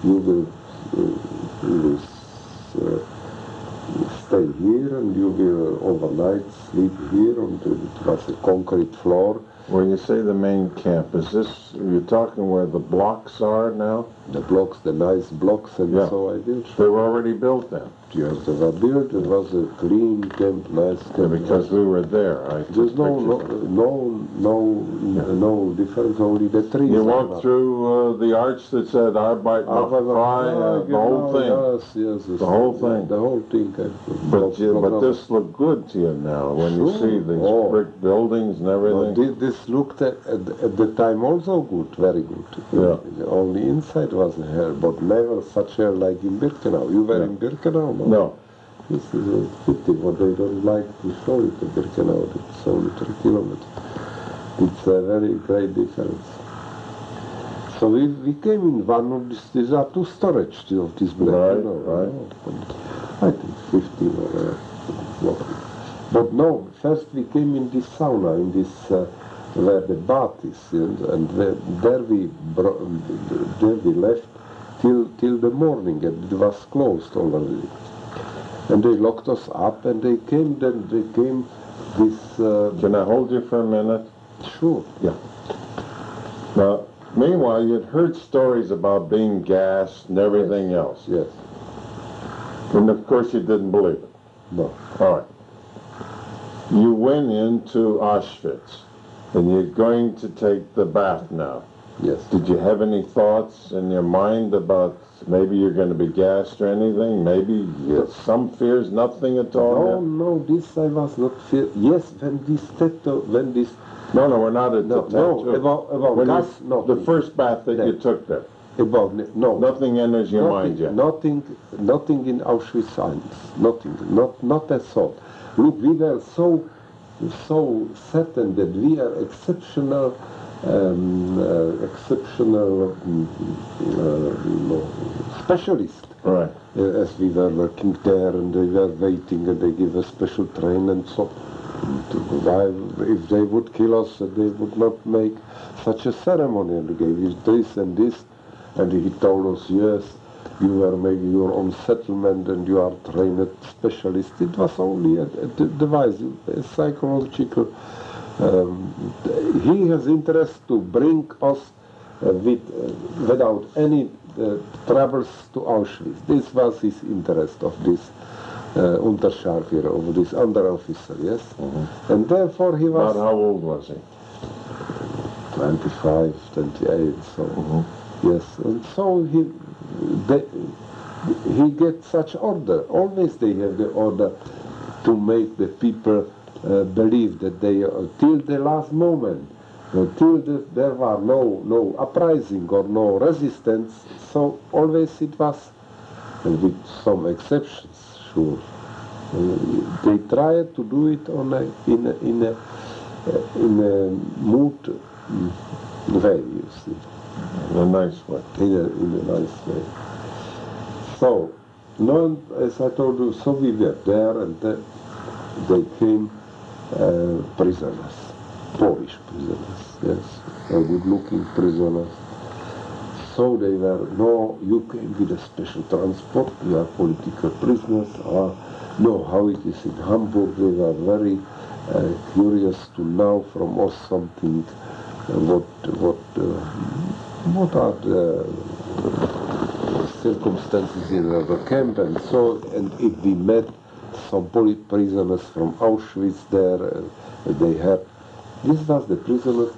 you will stay here and you will overnight sleep here, and it was a concrete floor. When you say the main camp, is this, you're talking where the blocks are now? The blocks, the nice blocks, and so I built. They were already built then? Yes, they were built. It was a clean camp, nice camp. Yeah, because we were there. There's no difference, only the trees. You walked through the arch that said Arbeit macht frei, the whole thing. Yes, the whole thing. The whole thing. But this looked good to you now when you see these brick buildings and everything. This looked at the time also good, very good. Yeah. Only inside was hell, but never such hell like in Birkenau. You were in Birkenau? No. This is a pity, but they don't like to show it to Birkenau. It's only 3 kilometers. It's a very great difference. So we came in one of these are 2 storage of this black. Right. I think 15 or but no, first we came in this sauna, in this where the bath is, and there we left till the morning, and it was closed already. And they locked us up, and they came this... Can I hold you for a minute? Sure. Yeah. Now, meanwhile, you'd heard stories about being gassed and everything else. Yes. And of course you didn't believe it. No. All right. You went into Auschwitz, and you're going to take the bath now. Yes. Did you have any thoughts in your mind about maybe you're going to be gassed or anything? Maybe you had some fears, nothing at all? No, this I was not fear. Yes, when this... No, we're not at the tattoo. No, about gas, no. The first bath that you took there. No. Nothing enters your mind yet? Nothing in Auschwitz science. Nothing. Not at all. Look, we were so certain that we are exceptional specialist. Right. As we were working there, and they were waiting, and they give a special train, and so if they would kill us, they would not make such a ceremony, and they gave us this and this, and he told us, yes, you are making your own settlement and you are trained specialist. It was only a device, a psychological. He has interest to bring us without any travels to Auschwitz. This was his interest of this Unterscharführer, of this under officer, yes? And therefore he was... About how old was he? 25, 28, so... Yes, and so he gets such order. Always they have the order to make the people believe that they, till the last moment, till there were no uprising or no resistance, so always it was, with some exceptions, sure. They tried to do it in a mood way, you see. In a nice way. In a nice way. So, no, as I told you, so we were there, and they came prisoners, Polish prisoners, yes, good-looking prisoners. So they were, no, you came with a special transport, you are political prisoners. No, how it is in Hamburg, they were very curious to know from us something, what are the circumstances in the camp, and so, and if we met some prisoners from Auschwitz there, they had, this was the prisoners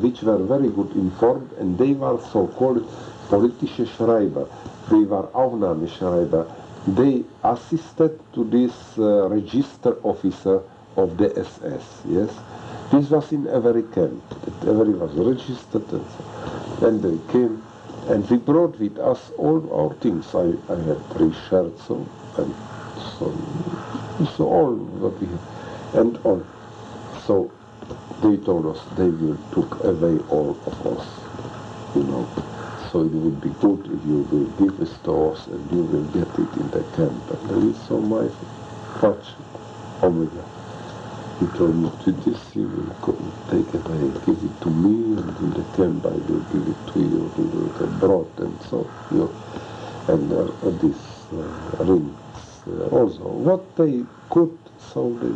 which were very good informed, and they were so-called politische Schreiber. They were Aufnahmeschreiber. They assisted to this register officer of the SS, yes? This was in every camp, that every was registered, and so. And they came, and we brought with us all our things. I had 3 shirts, and so all what we had, and all. So they told us they will took away all of us, you know. So it would be good if you will give us to us, and you will get it in the camp. And I saw my watch, Omega. He told me, to this you will take away, give it to me, and in the camp I will give it to you, we will get brought, and so, you know, and these rings also. What they could, so they...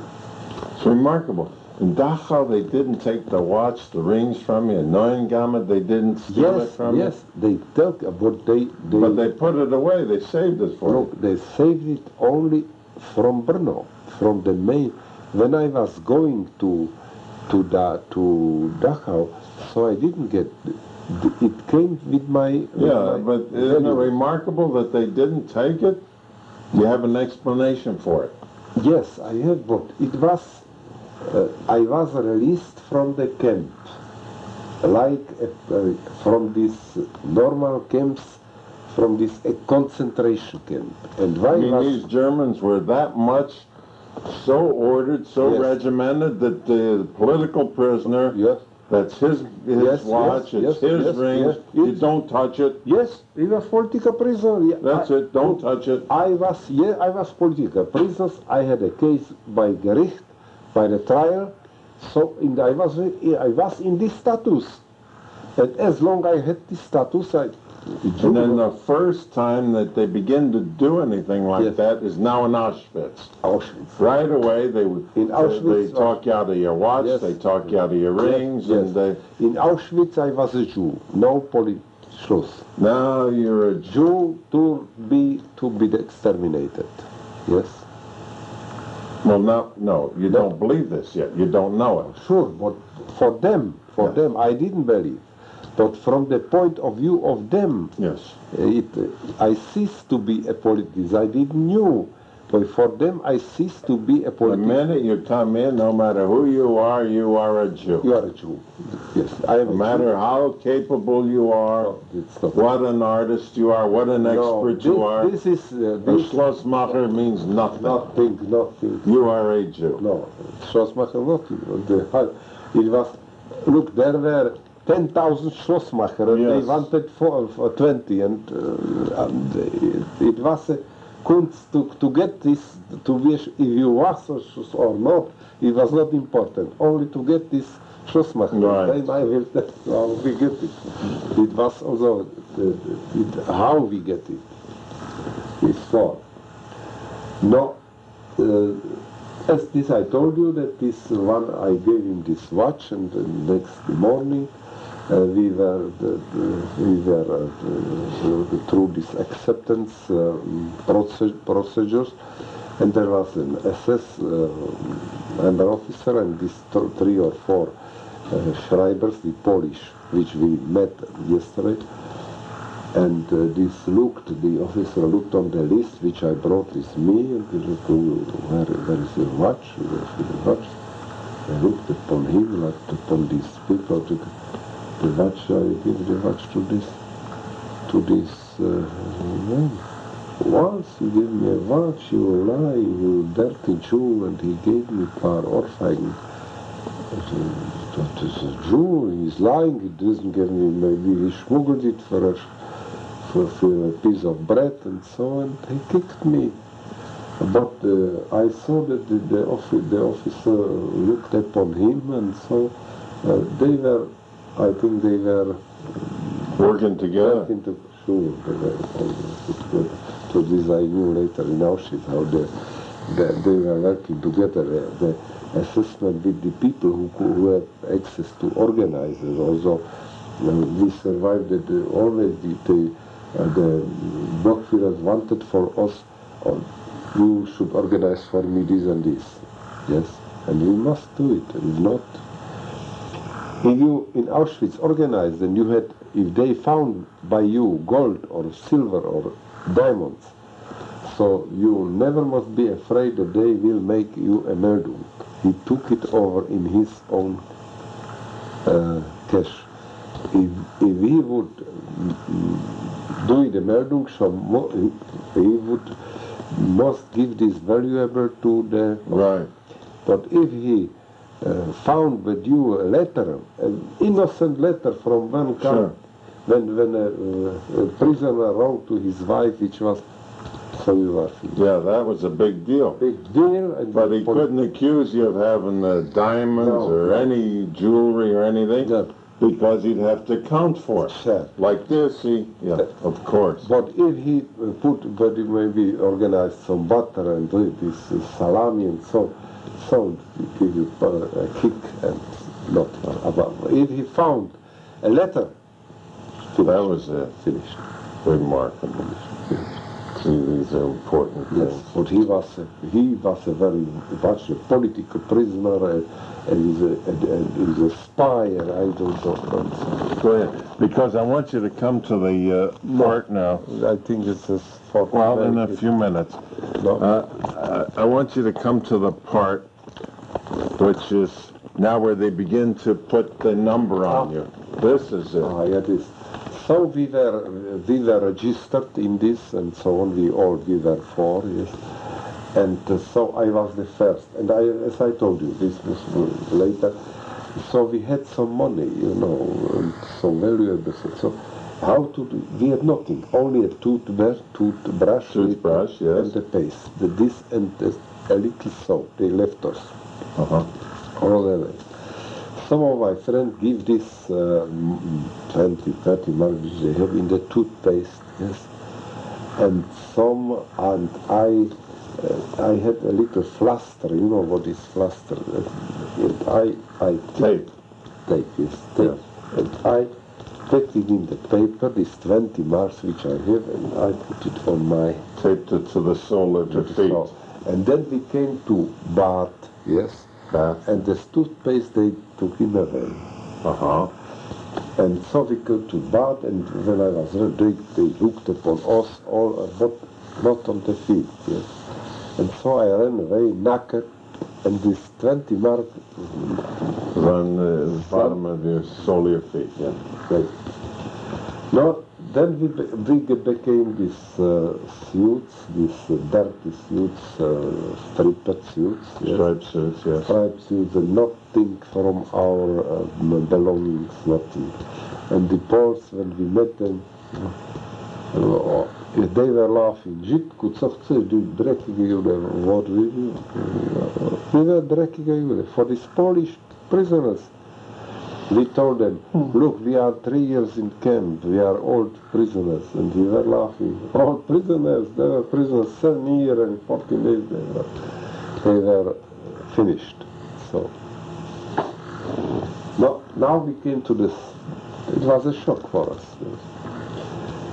It's remarkable. In Dachau they didn't take the watch, the rings from you, in Neuengamme they didn't steal it from you? Yes, they took, but they... But they put it away, they saved it for you. They saved it only from Brno, from the main... When I was going to Dachau, so I didn't get, it came with my... But isn't it remarkable that they didn't take it? You have an explanation for it. Yes, I have, but it was, I was released from the camp, like from these normal camps, from this concentration camp. And why these Germans were that much so ordered, so regimented that the political prisoner, that's his watch, it's his rings, you don't touch it. Yes, he was political prisoner. That's it, don't touch it. I was political prisoner. I had a case by Gericht, by the trial, so I was in this status. And as long I had this status, and then the first time that they begin to do anything like that is now in Auschwitz. Right away, they talk you out of your watch, they talk you out of your rings, and they... In Auschwitz, I was a Jew. No Schluss. Now you're a Jew to be exterminated. Yes. Well, no, you don't believe this yet. You don't know it. Sure, but for them, I didn't believe. But from the point of view of them, I ceased to be a politician. I didn't know. But for them, I ceased to be a politician. The minute you come in, no matter who you are a Jew. You are a Jew. Yes, I am. No matter how capable you are, what an artist you are, what an expert you are. This is a Schlossmacher means nothing. Nothing. You are a Jew. No, Schlossmacher nothing. It was. Look, there were 10,000 Schlossmacher, and they wanted for 20, and it was a kunst to get this, to be, if you was or not, it was not important, only to get this Schlossmacher. Then I will tell how we get it. It was also how we get it. It's for. No, as this I told you that this one, I gave him this watch, and the next morning We were through this acceptance procedures, and there was an SS member officer and these 3 or 4 Schreibers, the Polish, which we met yesterday. And the officer looked on the list which I brought with me, and he said, where is your watch? I looked upon him, looked upon these people. The watch, I give the watch to this man. Once you give me a watch, you lie, you dirty Jew, and he gave me paar Ohrfeigen. That is a Jew, he's lying, he doesn't give me, maybe he smuggled it for a piece of bread and so on. He kicked me. But I saw that the officer looked upon him, and so I think they were working together. Sure, they were together. So this I knew later in Auschwitz, how they were working together. The assessment with the people who have access to organizers. Also, we survived that always the Blockführers wanted for us, you should organize for me this and this. Yes, and we must do it. If not, if you in Auschwitz organized, and you had, if they found by you gold or silver or diamonds, so you never must be afraid that they will make you a Meldung. He took it over in his own cash. If he would do the Meldung, he would must give this valuable to the... Right. But if he found with you a letter, an innocent letter from one camp, when a prisoner wrote to his wife, which was, so you are finished. Yeah, that was a big deal. Big deal. And but he couldn't accuse you of having diamonds or any jewelry or anything, because he'd have to count for it. Sure. Like this, of course. But if he but he maybe organized some butter and this salami and so give you a kick and not about. If he found a letter, finished. That was finished. Remarkable. These are important things. Yes, but he was a very much a political prisoner, and he's a spy, and I don't know. Go ahead, because I want you to come to the part now. I think it's a for well, in a few minutes. No. I want you to come to the part which is now where they begin to put the number on you. This is it. Yeah, this. So we were registered in this, and so on. We were 4, yes. And so I was the first. And as I told you, this was later. So we had some money, and some valuables. So how to do? We had nothing. Only a toothbrush, yes, and the paste. This and a little soap. They left us. All the way. Some of my friends give this 20, 30 marks which they have in the toothpaste, yes. And I had a little fluster, you know what is fluster? Tape. Tape, yes, tape. Yeah. And I taped it in the paper, this 20 marks which I have, and I put it on my... Taped it to the sole of your feet. And then we came to bath, yes. And the toothpaste they took in away. And so we go to bath, and when I was ready, they looked upon us all, but not on the feet, yes. And so I ran away naked, and this 20 mark on the bottom of your sole of your feet, yeah. Right. Now, then we became these suits, these dirty suits, striped suits. Yes. Striped suits, yes. Striped suits, and nothing from our belongings, nothing. And the Poles, when we met them, they were laughing. Žitku, co chceš, ty dreckige Jude? What we were dreckige Jude for these Polish prisoners. We told them, look, we are 3 years in camp, we are old prisoners, and we were laughing. Old prisoners, they were prisoners 7 years and 14 days, they were finished. So, now we came to this It was a shock for us.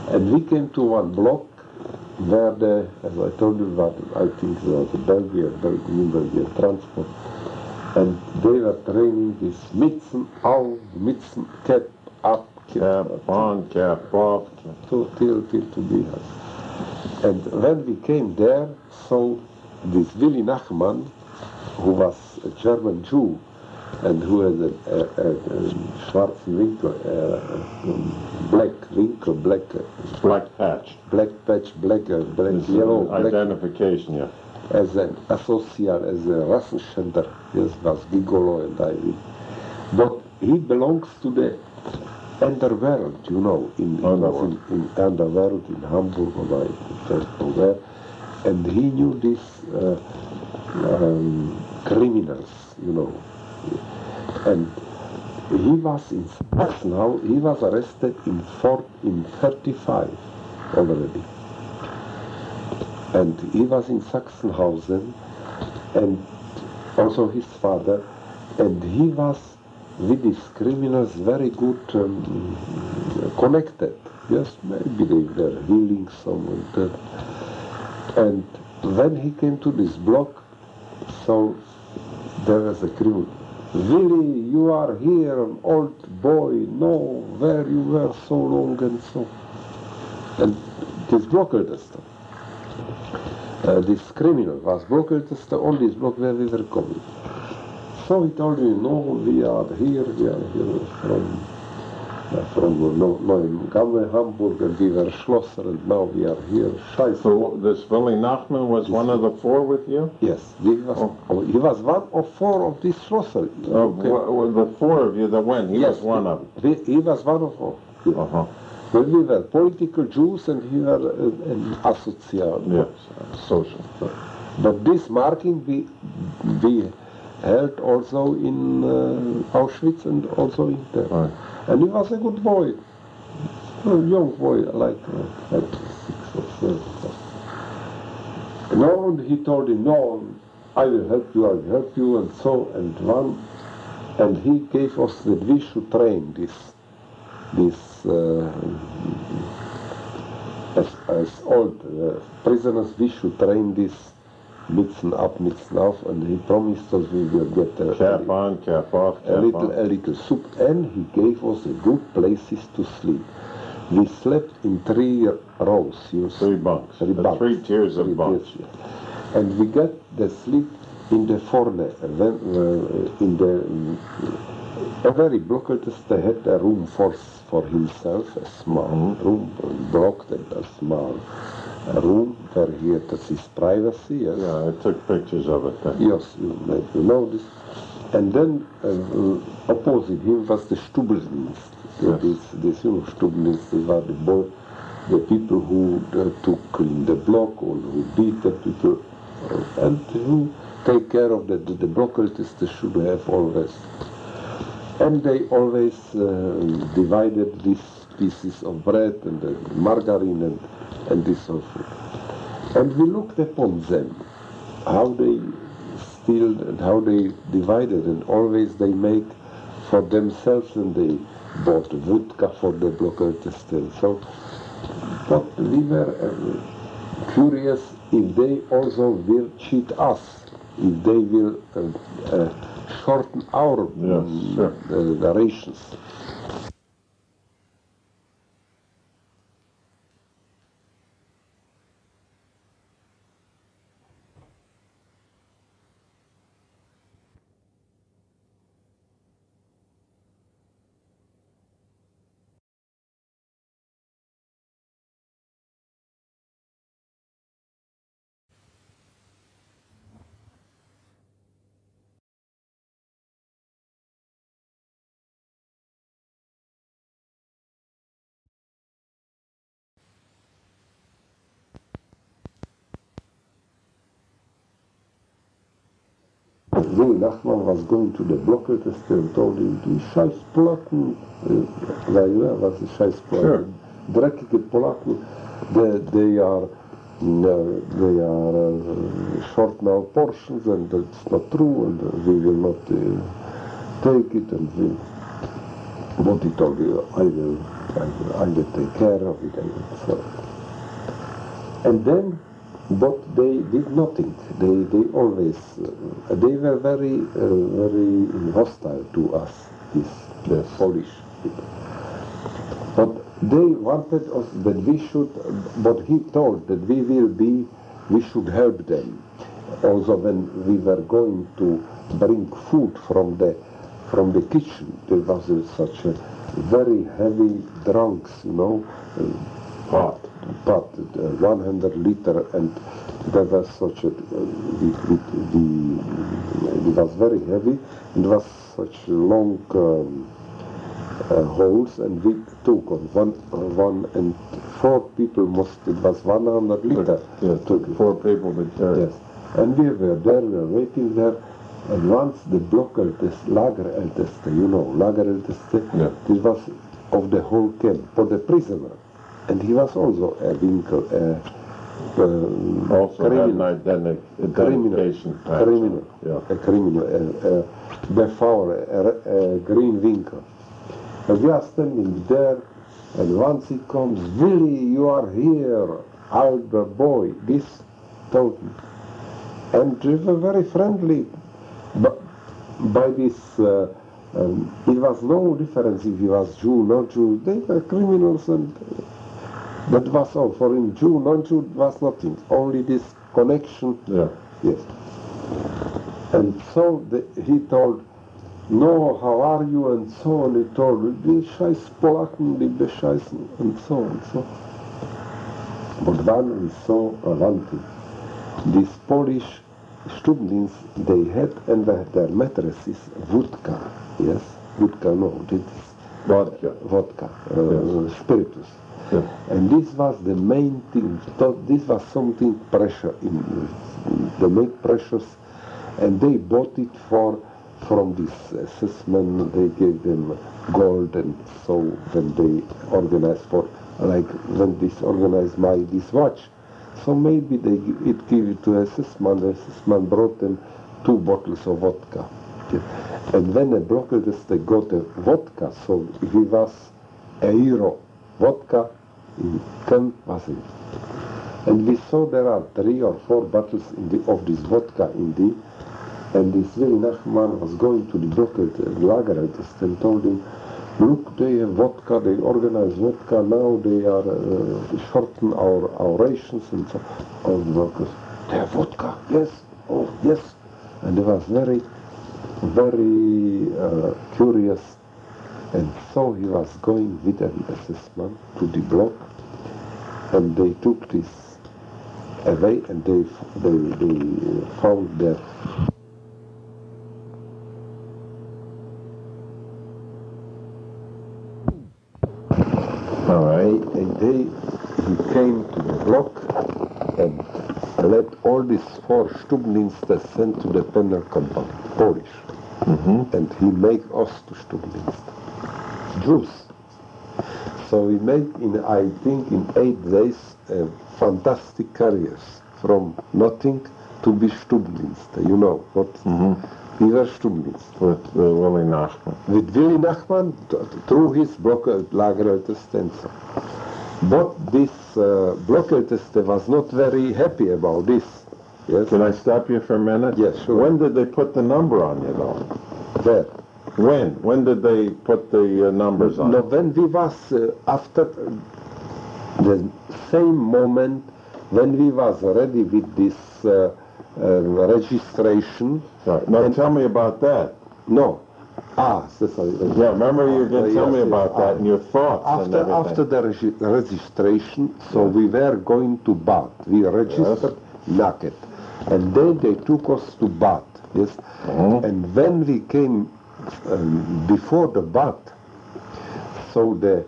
And we came to one block where the, as I told you, that I think it was a Belgian transport, and they were training this Mützen auf, Mützen cap up, Cap on, cap off. till to be us. And when we came there, so this Willy Nachman, who was a German Jew, and who had a schwarzen Winkel, black Winkel, black patch. Black patch, black yellow. Identification, yeah. As an associate, as a Rassenschänder, yes, was Gigolo and I. But he belongs to the underworld, you know, in underworld in Hamburg, or I first go there, and he knew these criminals, you know. And he was in Sachsenhausen, he was arrested in 35 already. And he was in Sachsenhausen, and also his father, and he was with these criminals very good connected. Yes, maybe they were healing someone. And when he came to this block, so there was a criminal. Willy, you are here, an old boy, no, where you were so long and so. And this blockertester, this criminal was blockertester on this block where we were coming. So he told me, no, we are here from Neuengamme, Hamburg, and we were Schlosser, and now we are here. So this Willy Nachman was one of the four with you? Yes, he was one of four of these Schlosser. The four of you that went, he was one of them? He was one of four. But we were political Jews, and he was an associate. Yes, social. But this marking we held also in Auschwitz and also in there. Right. And he was a good boy, a young boy, like 6 or 7. No, and he told him, no, I will help you, and so, and he gave us that we should train as old prisoners, we should train this Mützen up, Mützen auf, and he promised us we will get cap on, cap off, a little soup, and he gave us good places to sleep. We slept in 3 rows. Three bunks. 3 tiers of bunks. And we got the sleep in the forne, in the a very blocked. They had a room for himself, a small room, blocked and a small room where he had his privacy. Yes. Yeah, I took pictures of it then. Yes, you know this. And then opposite him was the Stubeldienst. Yes. This Stubeldienst were the people who took clean the block, or who beat the people, and who take care of the blockers. They should have always. And they always divided these pieces of bread and the margarine and this sort of food. And we looked upon them, how they steal and how they divided, and always they make for themselves, and they bought vodka for the blockers and so. But we were curious if they also will cheat us, if they will shorten our rations. Willy Nachman was going to the blockertest and told him, die Scheißpolacken, was the Scheißpolacken? Dreckige Polacken, they are short now portions, and it's not true, and we will not take it, and But he told you, I will take care of it. And then, but they did nothing. They always, they were very hostile to us, the Polish people. But they wanted us that we should, but he told that we should help them. Also when we were going to bring food from the kitchen, there was such a very heavy drunks, pot, 100 liter, and there was such a, it was very heavy, and was such long holes, and we took on one and 4 people it was 100 liter. Yes, took 4 people to carry. Yes, and we were there, we were waiting there, and once the Lagerälteste, Lagerälteste, it was of the whole camp, for the prisoner, and he was also a Winkel, also criminal, had an identification criminal, a criminal, before a green Winkel. And we are standing there, and once he comes, Willie, you are here, older boy, this told me. And they were very friendly. But by this, it was no difference if he was Jew, not Jew. They were criminals, and that was all. For him, Jew, non-Jew was nothing. Only this connection. Yeah. Yes. And so he told, no, how are you, and so on. He told, die scheiß Polacken, die bescheißen, and so on. So. But when we saw one thing, these Polish students, they had, and their mattresses, vodka, yes, vodka, no, this vodka, yes. Spiritus. Yes. And this was the main thing, this was something pressure, they make precious, and they bought it from this assessment, they gave them gold, and so when they organized when this organized this watch, so maybe it gave it to assessment. The assessment brought them 2 bottles of vodka. Okay. And when the blockades they got a vodka, so he was €1. Vodka in camp was it. And we saw there are 3 or 4 bottles of this vodka and this Willy Nachman was going to the blockade Lagerälteste and told him, look, they have vodka, they organize vodka, now they are shorten our rations, and so all the workers, they have vodka, yes, oh yes. And they was very, very curious, and so he was going with an assessment to the block, and they took this away, and they found that and he came to the block and let all these 4 Stubdienste sent to the penal compound, Polish. And he made us to Stubdienste, Jews. So we made, I think, in 8 days, fantastic careers from nothing to be Stubdienste. You know what? We were Stubdienste. With Willy Nachman. With Willy Nachman, through his Lagerälteste and so. But this Blockälteste was not very happy about this. Yes. Can I stop you for a minute? Yes, sure. When did they put the number on you, though? Where? When? When did they put the numbers on? No, when we was after the same moment when we was ready with this registration. Right. Now tell me about that. No. Yeah, remember you were going to tell me about that and your thoughts after the registration, so we were going to Bath. We registered naked. And then they took us to Bath. Yes. And when we came before the Bath, so there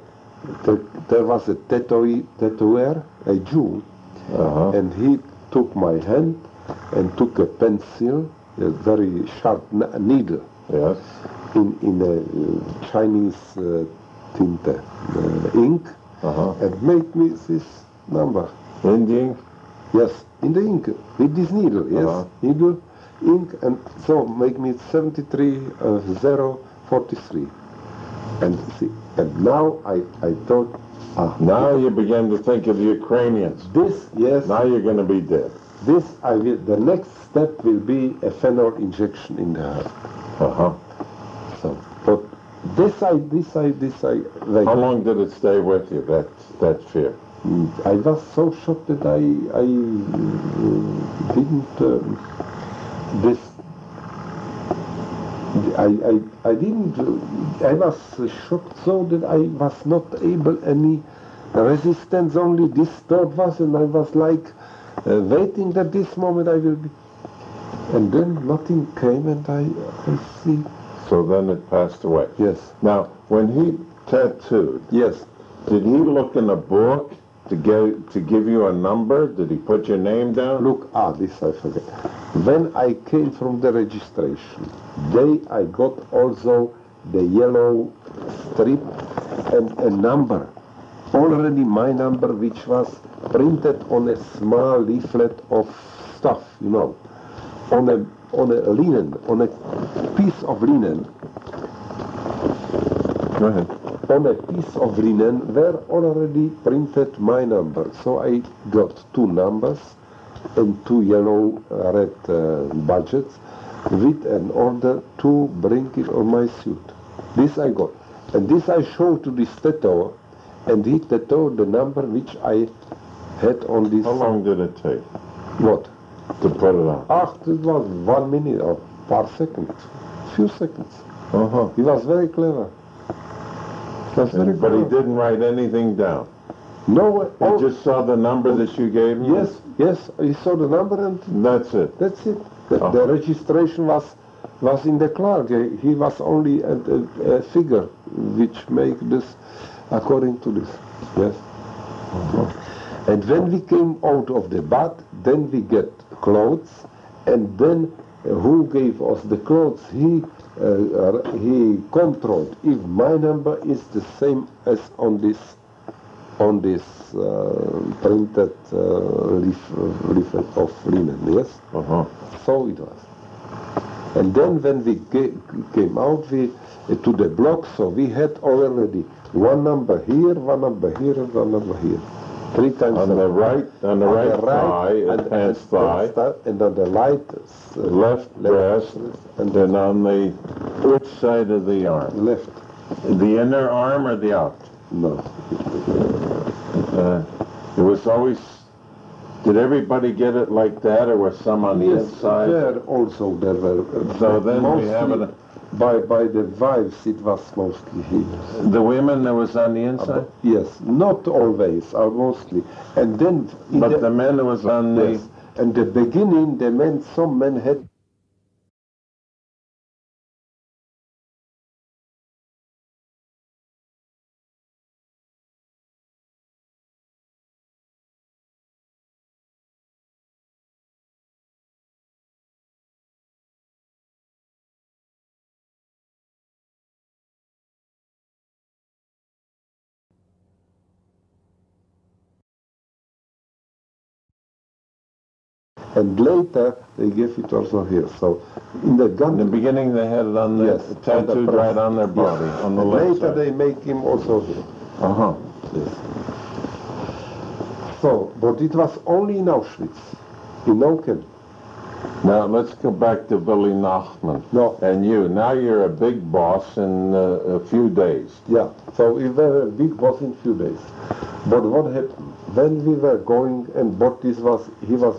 was a tattooer, a Jew, and he took my hand and took a pencil, a very sharp needle. Yes. In a Chinese tinte ink, and make me this number. In the ink? Yes, in the ink, with this needle, yes. Needle, ink, and so make me 73043. And see, and now I thought, Now you begin to think of the Ukrainians. this, yes, Now you're going to be dead. this I will, the next step will be a phenol injection in the heart. Uh-huh. So, but this I, like, How long did it stay with you, that fear? I was so shocked that I didn't, this, I didn't, I was shocked so that I was not able any resistance, only this thought was, and I was like waiting that this moment I will be, and then nothing came, and I see. So then it passed away. Yes. Now, when he tattooed, Yes. did he look in a book to give you a number? Did he put your name down? Look, this I forget. When I came from the registration, I got also the yellow strip and a number. Already my number, which was printed on a small leaflet of stuff, you know, on a linen, on a piece of linen. Go ahead. On a piece of linen were already printed my number. So I got 2 numbers and 2 yellow red budgets with an order to bring it on my suit. This I got. And this I showed to this tattooer, and he tattooed the number which I had on this. How long did it take What? to put it on? It was 1 minute or par seconds, few seconds. Uh-huh. He was very clever. But he didn't write anything down. No, He just saw the number that you gave him? Yes, he saw the number and That's it. that's it. The registration was in the clerk. He was only a figure which make this according to this. Yes. And when we came out of the bath, then we get clothes, and then who gave us the clothes? He controlled if my number is the same as on this printed leaflet of linen. Yes. Uh-huh. So it was. And then when we came out to the block, so we had already 1 number here, 1 number here, and 1 number here. 3 times On the right thigh, and pants thigh, and on the left breast, and then on the which side of the arm? left. The inner arm or the out? No. It was always. Did everybody get it like that, or was some on the inside? There also there were. So then we have it. By the wives, it was mostly here. The women, that was on the inside. Yes, not always, mostly. And then. But the men, it was on the. Yes. And the beginning, some men had. And later, they gave it also here. So, in the gun... In the beginning, they had it on the tattooed right on their body, on the left later, side. they make him also here. Uh-huh. Yes. So, but it was only in Auschwitz, in Auken. Now, let's go back to Billy Nachman. No. And you. Now you're a big boss in a few days. Yeah, so we were a big boss in few days. But what happened? When we were going, and but he was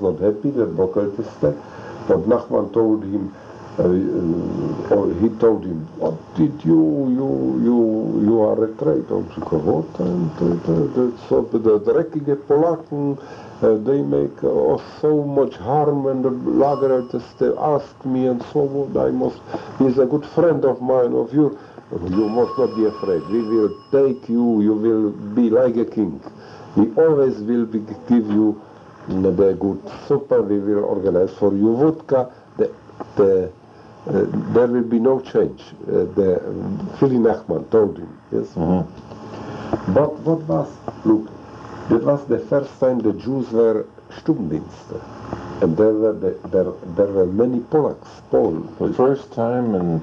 not happy, the Bokeltester, but Nachman told him, or he told him, what did you are a traitor to what? And so the dreckige Polacken, they make so much harm, and the Lagertester asked me, and so what he's a good friend of mine, of you must not be afraid, we will take you, you will be like a king. We always will give you the good supper, we will organize for you vodka, there will be no change. Philly Nachman told him, yes. Mm-hmm. But what was, look, that was the first time the Jews were Stundendienste. And there were many Polacks, Poles. The first time in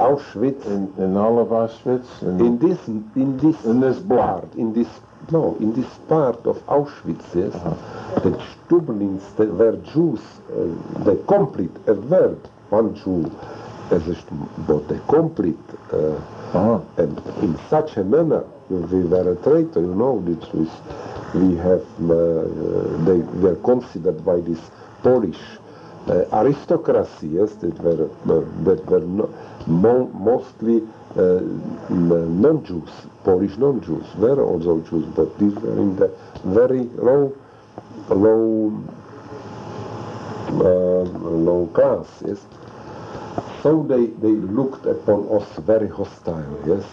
Auschwitz, in all of Auschwitz, in this block, in this part of Auschwitz, yes, the Stubelins, they were Jews, they complete a word, one Jew, but they complete, and in such a manner, we were a traitor, you know, we have, they were considered by this Polish aristocracy, yes, that were mostly non-Jews, Polish non-Jews, were also Jews, but these were in the very low class, yes. So they looked upon us very hostile, yes.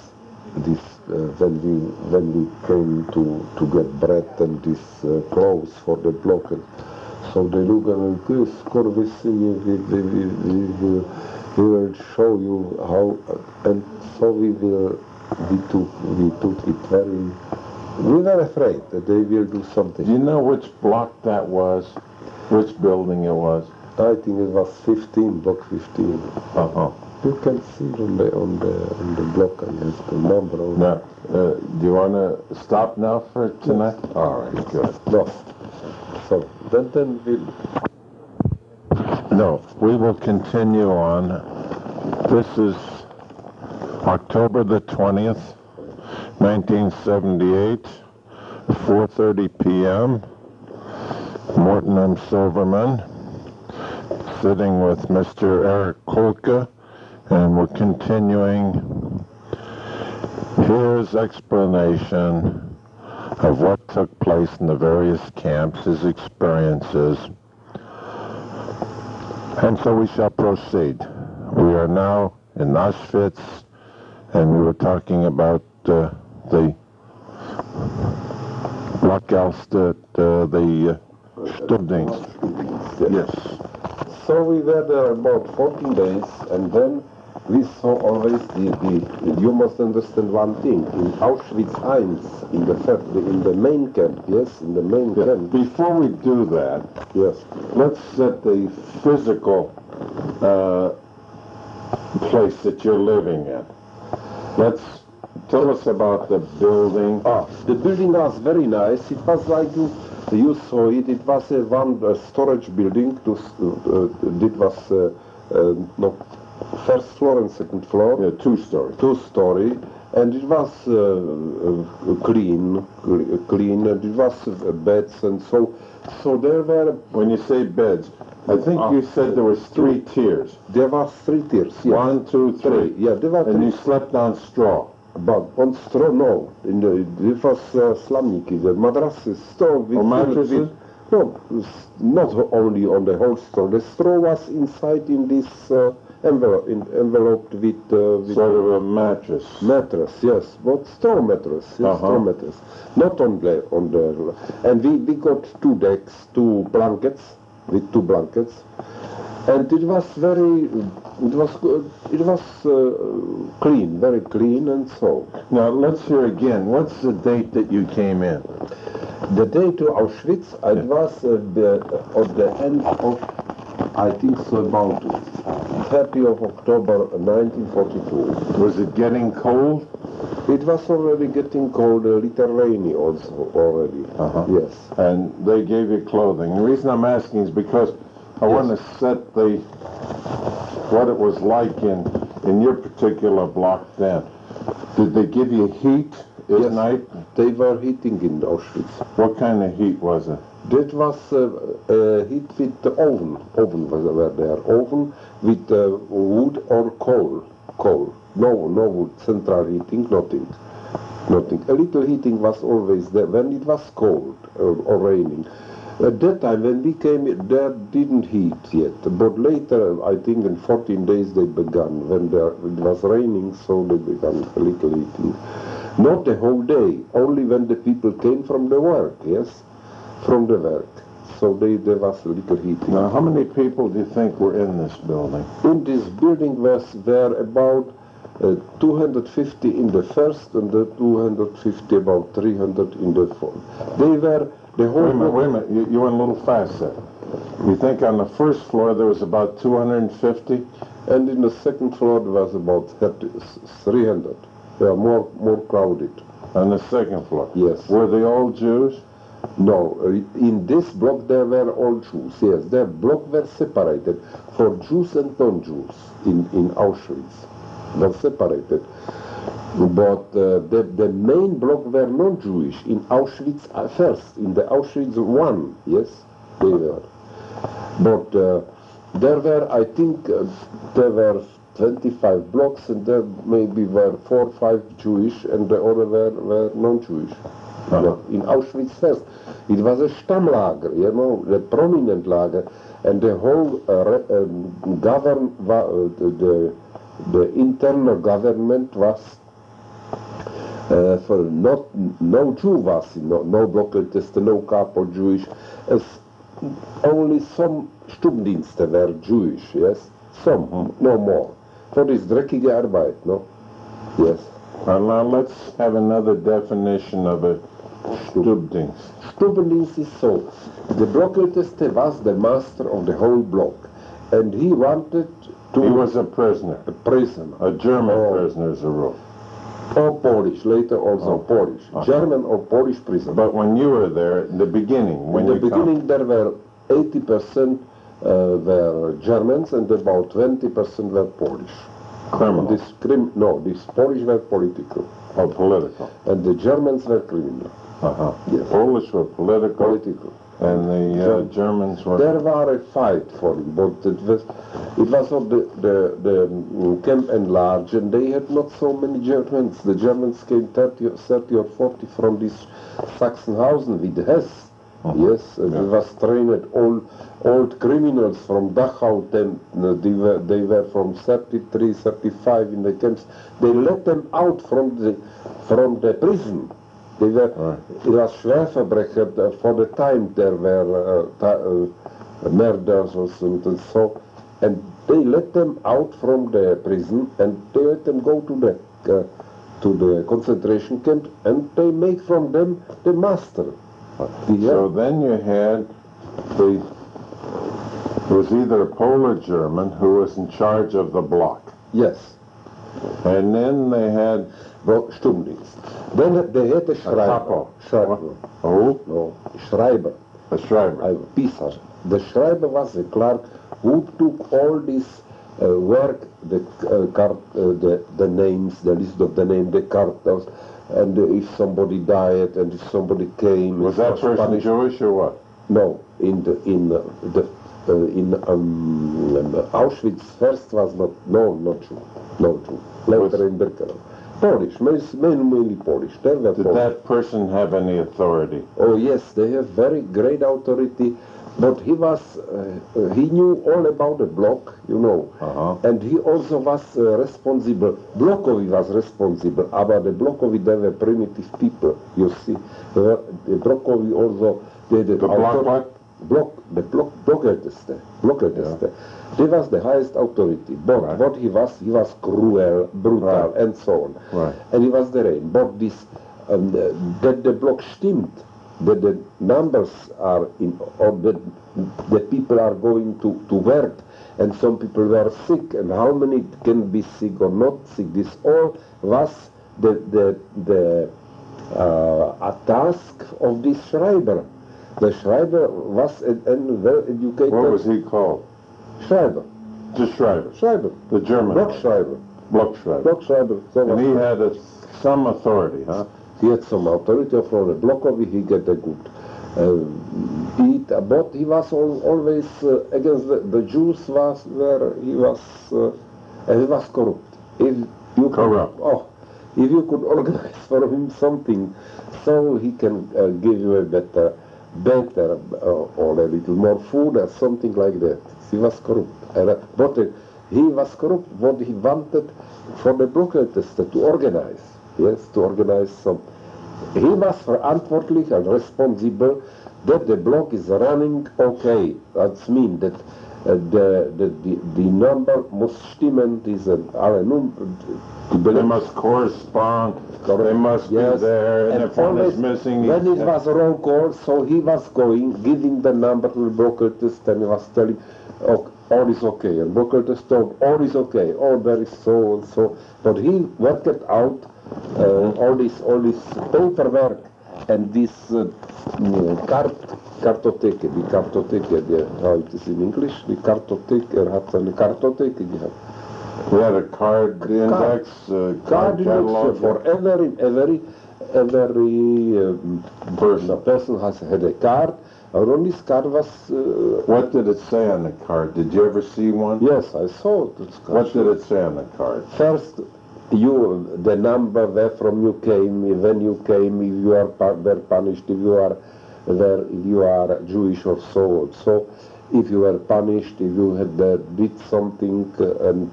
This when we came to get bread and these clothes for the block. So they look at this, we will show you how, and so we took it very, we were afraid that they will do something. Do you know which block that was? Which building it was? I think it was 15, block 15. You can see on the block, I have the number. Now, do you want to stop now for tonight? Yes. All right, good. No. So then we'll... No, we will continue on. This is October the 20th, 1978, 4:30 p.m. Morton and Silverman, sitting with Mr. Erich Kulka, and we're continuing his explanation of what took place in the various camps, his experiences. And so we shall proceed. We are now in Auschwitz, and we were talking about the Stubdings. Yes. So we were there about 14 days, and then we saw always you must understand one thing, in Auschwitz I, in the main camp, yes, in the main camp. Before we do that, yes, let's set the physical place that you're living in. Let's tell us about the building. The building was very nice. It was like you saw it. It was one storage building. It was first floor and second floor. Yeah, two-story. Two-story, and it was clean, and it was beds and so. So there were. When you say beds, I think you said there was 3 tiers. There was 3 tiers. Yes. 1, 2, 3. Yeah, there were. And you slept on straw. But on straw, no. It was slamniki, the mattresses, straw. Mattresses? No, not only on the whole straw. The straw was inside in this enveloped with sort of a mattress. Mattress, yes, but straw mattress, yes, straw mattress. Not on the, and we got 2 decks, 2 blankets, with 2 blankets, and it was clean, very clean, and so. Now let's hear again. What's the date that you came in? The day to Auschwitz, it was at the end of, I think so, about 30th of October 1942. Was it getting cold? It was already getting cold, a little rainy also already. Yes. And they gave you clothing. The reason I'm asking is because I want to set what it was like in your particular block then. Did they give you heat at night? They were heating in Auschwitz. What kind of heat was it? That was heat with the oven. Oven was there. Oven with wood or coal. No wood. Central heating, nothing. A little heating was always there when it was cold or raining. At that time, when we came, there didn't heat yet. But later, I think in 14 days they began. When it was raining, so they began a little heating. Not the whole day, only when the people came from the work, yes? From the work. So there was a little heating. Now, how many people do you think were in this building? In this building were about 250 in the first and the 250, about 300 in the fourth. They were the whole... Wait a minute, you went a little fast there. You think on the first floor there was about 250? And in the second floor there was about 300. They are more crowded. On the second floor? Yes. Were they all Jews? No, in this block there were all Jews, yes. The block were separated for Jews and non-Jews in Auschwitz. Were separated. But the main block were non-Jewish in Auschwitz first, in the Auschwitz 1, yes, they were. But there were, I think, there were 25 blocks, and there maybe were 4 or 5 Jewish, and the other were non-Jewish. In Auschwitz first, it was a Stammlager, you know, the prominent lager, and the whole the internal government was for no Jew was, no Blockleiteste, no couple Jewish, as only some Stubdienste were Jewish, yes, some, no more. For this dreckige Arbeit, no? Yes. Well, now let's have another definition of a Stubdienst. Stubdienst is so. The Blockleiteste was the master of the whole block, and he wanted to... He was a prisoner. A prisoner. A German prisoner, as a rule. Or Polish, later also Polish. German or Polish prisoner. But when you were there, in the beginning, when in the beginning there were 80% were Germans and about 20% were Polish. Criminals? These Polish were political. Oh, political. And the Germans were criminal. Yes. Polish were political. And the Germans were... There was a fight for it, but it was of the camp enlarged, and they had not so many Germans. The Germans came 30 or 40 from this Sachsenhausen with Hess. Yes, and it was trained old criminals from Dachau, and they were from 33, 35 in the camps. They let them out from the prison. They were, it was Schwerverbrecher, for the time there were murders or something, so, and they let them out from the prison, and they let them go to the concentration camp, and they make from them the master. So then you had it was either a Pole or German who was in charge of the block. Yes. And then they had Stumdienst. Then they had a Schreiber. Oh? No, Schreiber. A Schreiber. Pisar. The Schreiber was a clerk who took all this work, the names, the list of the name, the cartels, and if somebody died and if somebody came. Was that person Jewish or what? No, in Auschwitz first was not Jew. Later in Birkenau. Polish, mainly Polish. Did that person have any authority? Oh yes, they have very great authority, but he knew all about the block, you know, and he also was responsible. Blockovi was responsible, but the Blockovi, they were primitive people, you see. The Blockovi also, Blockleiteste. He was the highest authority, but what he was cruel, brutal, and so on. Right. And he was the reign. But this, that the block stimmt, that the numbers are in, or the people are going to work, and some people were sick, and how many can be sick or not sick. This all was a task of this Schreiber. The Schreiber was a well educated. What was he called? Schreiber. Just Schreiber. Schreiber. The German. Block Schreiber. Block Schreiber. Block Schreiber. So and he had some authority, huh? He had some authority from the Blockovi. He got a good but he was always against the Jews. He was corrupt. If you corrupt. If you could organize for him something, so he can give you a better or a little more food or something like that. He was corrupt. But he was corrupt what he wanted for the Blockleiteste to organize. Yes, to organize some. He was verantwortlich and responsible that the block is running okay. That means that die Nummer muss stimmen, diese alle They must correspond. They must be there, and if one is missing, when it was a wrong call, so he was going, giving the number to the broker test, and he was telling, oh, all is okay. And broker test told, all is okay. Oh, there is so and so. But he worked out all this paperwork and this Kartotheke, die Kartotheke, how it is in English, die Kartotheke, hat eine Kartotheke gehabt. We had a card index, card catalog for every person has had a card. And on this card was... what did it say on the card? Did you ever see one? Yes, I saw it. What did it say on the card? First, the number where from you came, when you came, if you were punished, if you are Jewish or so on. So, if you were punished, if you had did something, and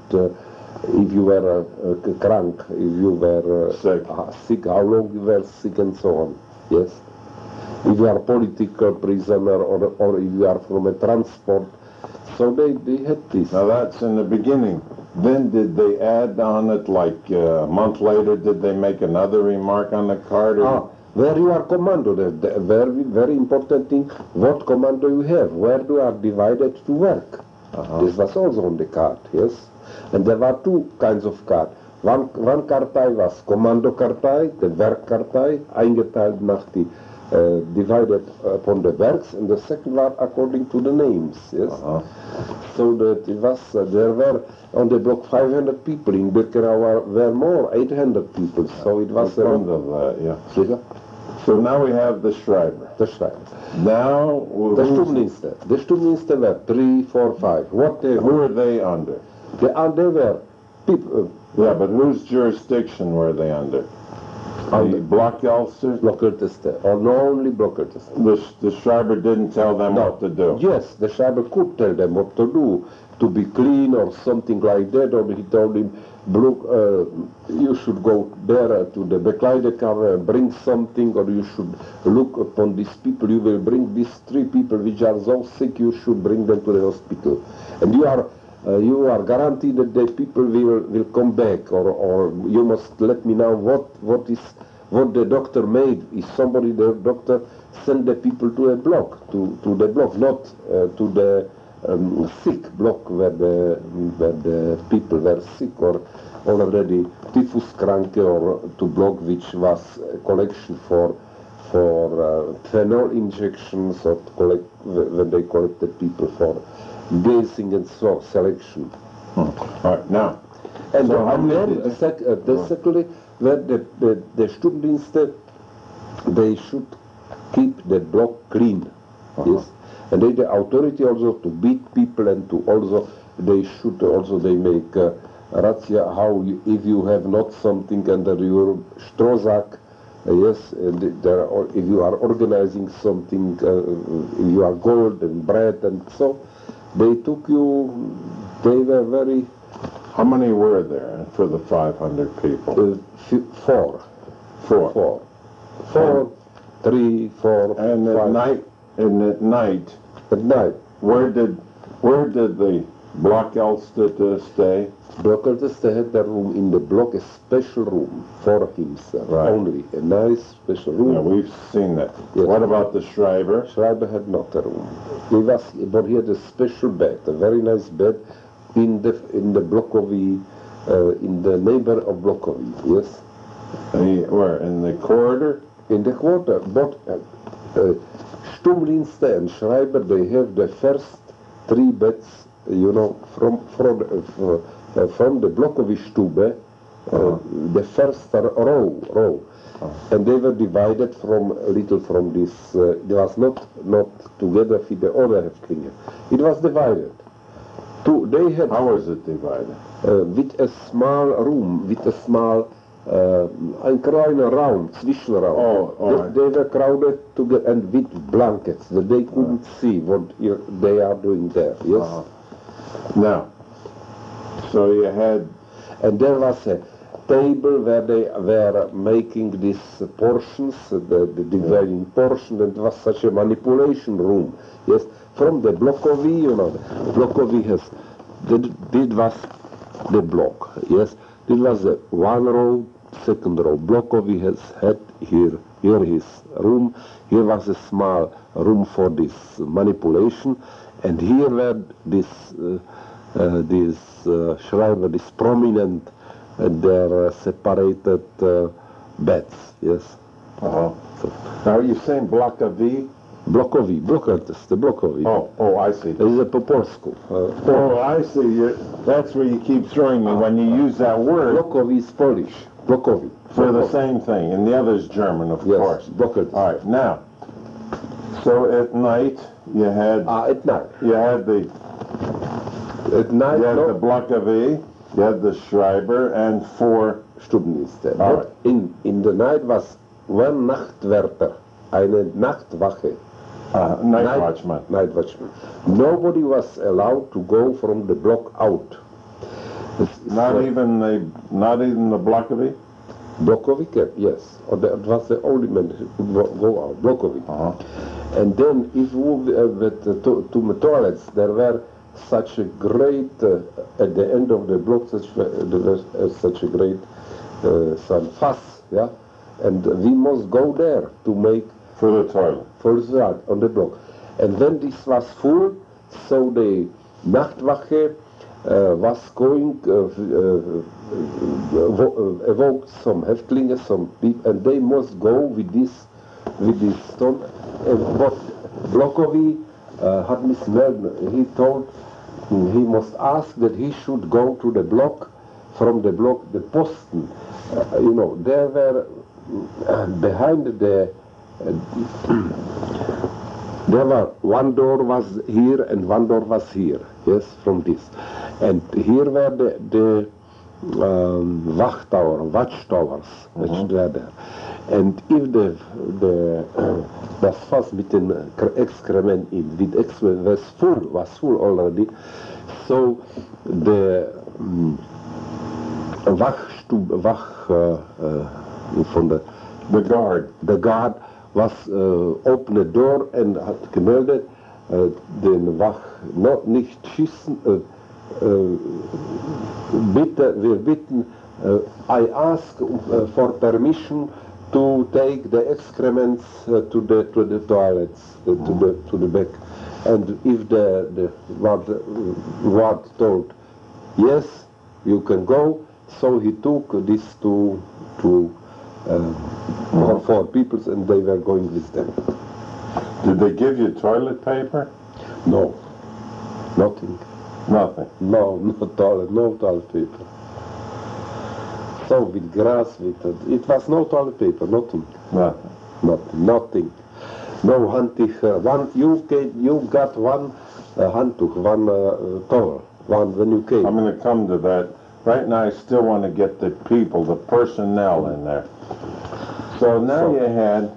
if you were crank, if you were sick, how long you were sick, and so on. Yes. If you are a political prisoner or if you are from a transport. So they had this. Now that's in the beginning. Then did they add on it, like a month later, did they make another remark on the card? Where you are commando, the very, very important thing, what commando you have, where you are divided to work. This was also on the card, yes. And there were two kinds of card. One Kartei was Kommando-Kartei, the Werk-Kartei, eingeteilt nach die divided upon the works, and the second one according to the names. Yes, so that it was there were on the block 500 people. In Birkenau were more 800 people. So it was around of that. Yeah. So now we have the Schreiber. The Schreiber. Now the Sturmdienste. The Sturmdienste were 3, 4, 5. Who are they under? They were people. Yeah, but whose jurisdiction were they under? The Blockelster? Blockeltester, or no only Blockeltester. The Schreiber didn't tell them what to do? Yes, the Schreiber could tell them what to do, to be clean or something like that, or he told him, you should go there to the Bekleidekammer and bring something, or you should look upon these people, you will bring these 3 people which are so sick, you should bring them to the hospital. And you are guaranteed that the people will come back, or you must let me know what the doctor made. Is somebody, the doctor, send the people to a block, to the block, not to the sick block where the people were sick or already typhus kranke, or to block which was a collection for phenol injections, or when they collected people for gazing and so selection. All right, now. And so secondly, where the Sturmdienste, they should keep the block clean. Yes, and they the authority also to beat people, and to also they make razzia how if you have not something under your Strohsack. Yes, and if you are organizing something, if you are gold and bread and so. They took you, they were very... How many were there for the 500 people? 4. 3, 4, and 5. At night, where did the Blockelster stay? Blockelster had the room in the block, a special room for himself, only a nice special room. Yeah, we've seen that. Yes. What about the Schreiber? Schreiber had not a room. But he had a special bed, a very nice bed in the Blockovi, in the neighbor of Blockovi. Yes. Where? In the corridor? In the corridor. But Sturmdienste and Schreiber, they have the first 3 beds, from the Blockovi Stube, the first row. And they were divided from this, it was not together with the other Häftlinge. It was divided. How was it divided? With a small room, with a small, ein kleiner Raum, Zwischenraum. They were crowded together, and with blankets, that they couldn't see what they are doing there, yes? Now, so you had... And there was table where they were making these portions, the dividing portion, and it was such a manipulation room. Yes, from the blockovie, you know, blockovie has, it was the block, yes, it was the one row, second row. Blockovie has had here his room, here was a small room for this manipulation, and here were this Schreiber, this prominent, their separated beds, yes. Uh-huh. So, now are you saying blockovie? Blockovie, the blockovie. Oh, I see. This is a po polsku. Oh, I see. That's where you keep throwing me when you use that word. Blockovie is Polish. Blockovie. For the same thing, and the other is German, of course. Blockovie. All right, now, so at night you had... at night. You had the... At night, you had the blockovie, you had the Schreiber, and 4 Stubendienste. All right. In the night was one Nachtwärter, eine Nachtwache. Night watchman. Night watchman. Nobody was allowed to go from the block out. Not even the blockovie? Blockovie, yes. It was the only man who could go out, Blockovie. Uh-huh. And then if we went to the toilets, there were such a great, at the end of the block, there was such a great some fuss, yeah? And we must go there to make... For the toilet. For the toilet, on the block. And when this was full, so the Nachtwache was going, evoke some Häftlinge, some people, and they must go with this stone. But Blockovie had Miss Melden, he told he must ask that he should go to the block, from the block, the posten. You know, there were behind the there were one door was here and one door was here, yes, from this. And here were the watchtowers, which were there. And if das Fass mit den Exkrement in, with excrement was full already, so the the guard was open the door and hat gemeldet, den Wach nicht schießen, bitte, wir bitten, I ask for permission to take the excrements to the toilets, to the back. And if the ward told, yes, you can go, so he took this to 4 people, and they were going with them. Did they give you toilet paper? No, nothing. Nothing? No toilet paper. So with grass, it was no toilet paper, nothing. Nothing. No handtuch. You got one handtuch, one towel, one when you came. I'm going to come to that. Right now I still want to get the people, the personnel in there. So now you had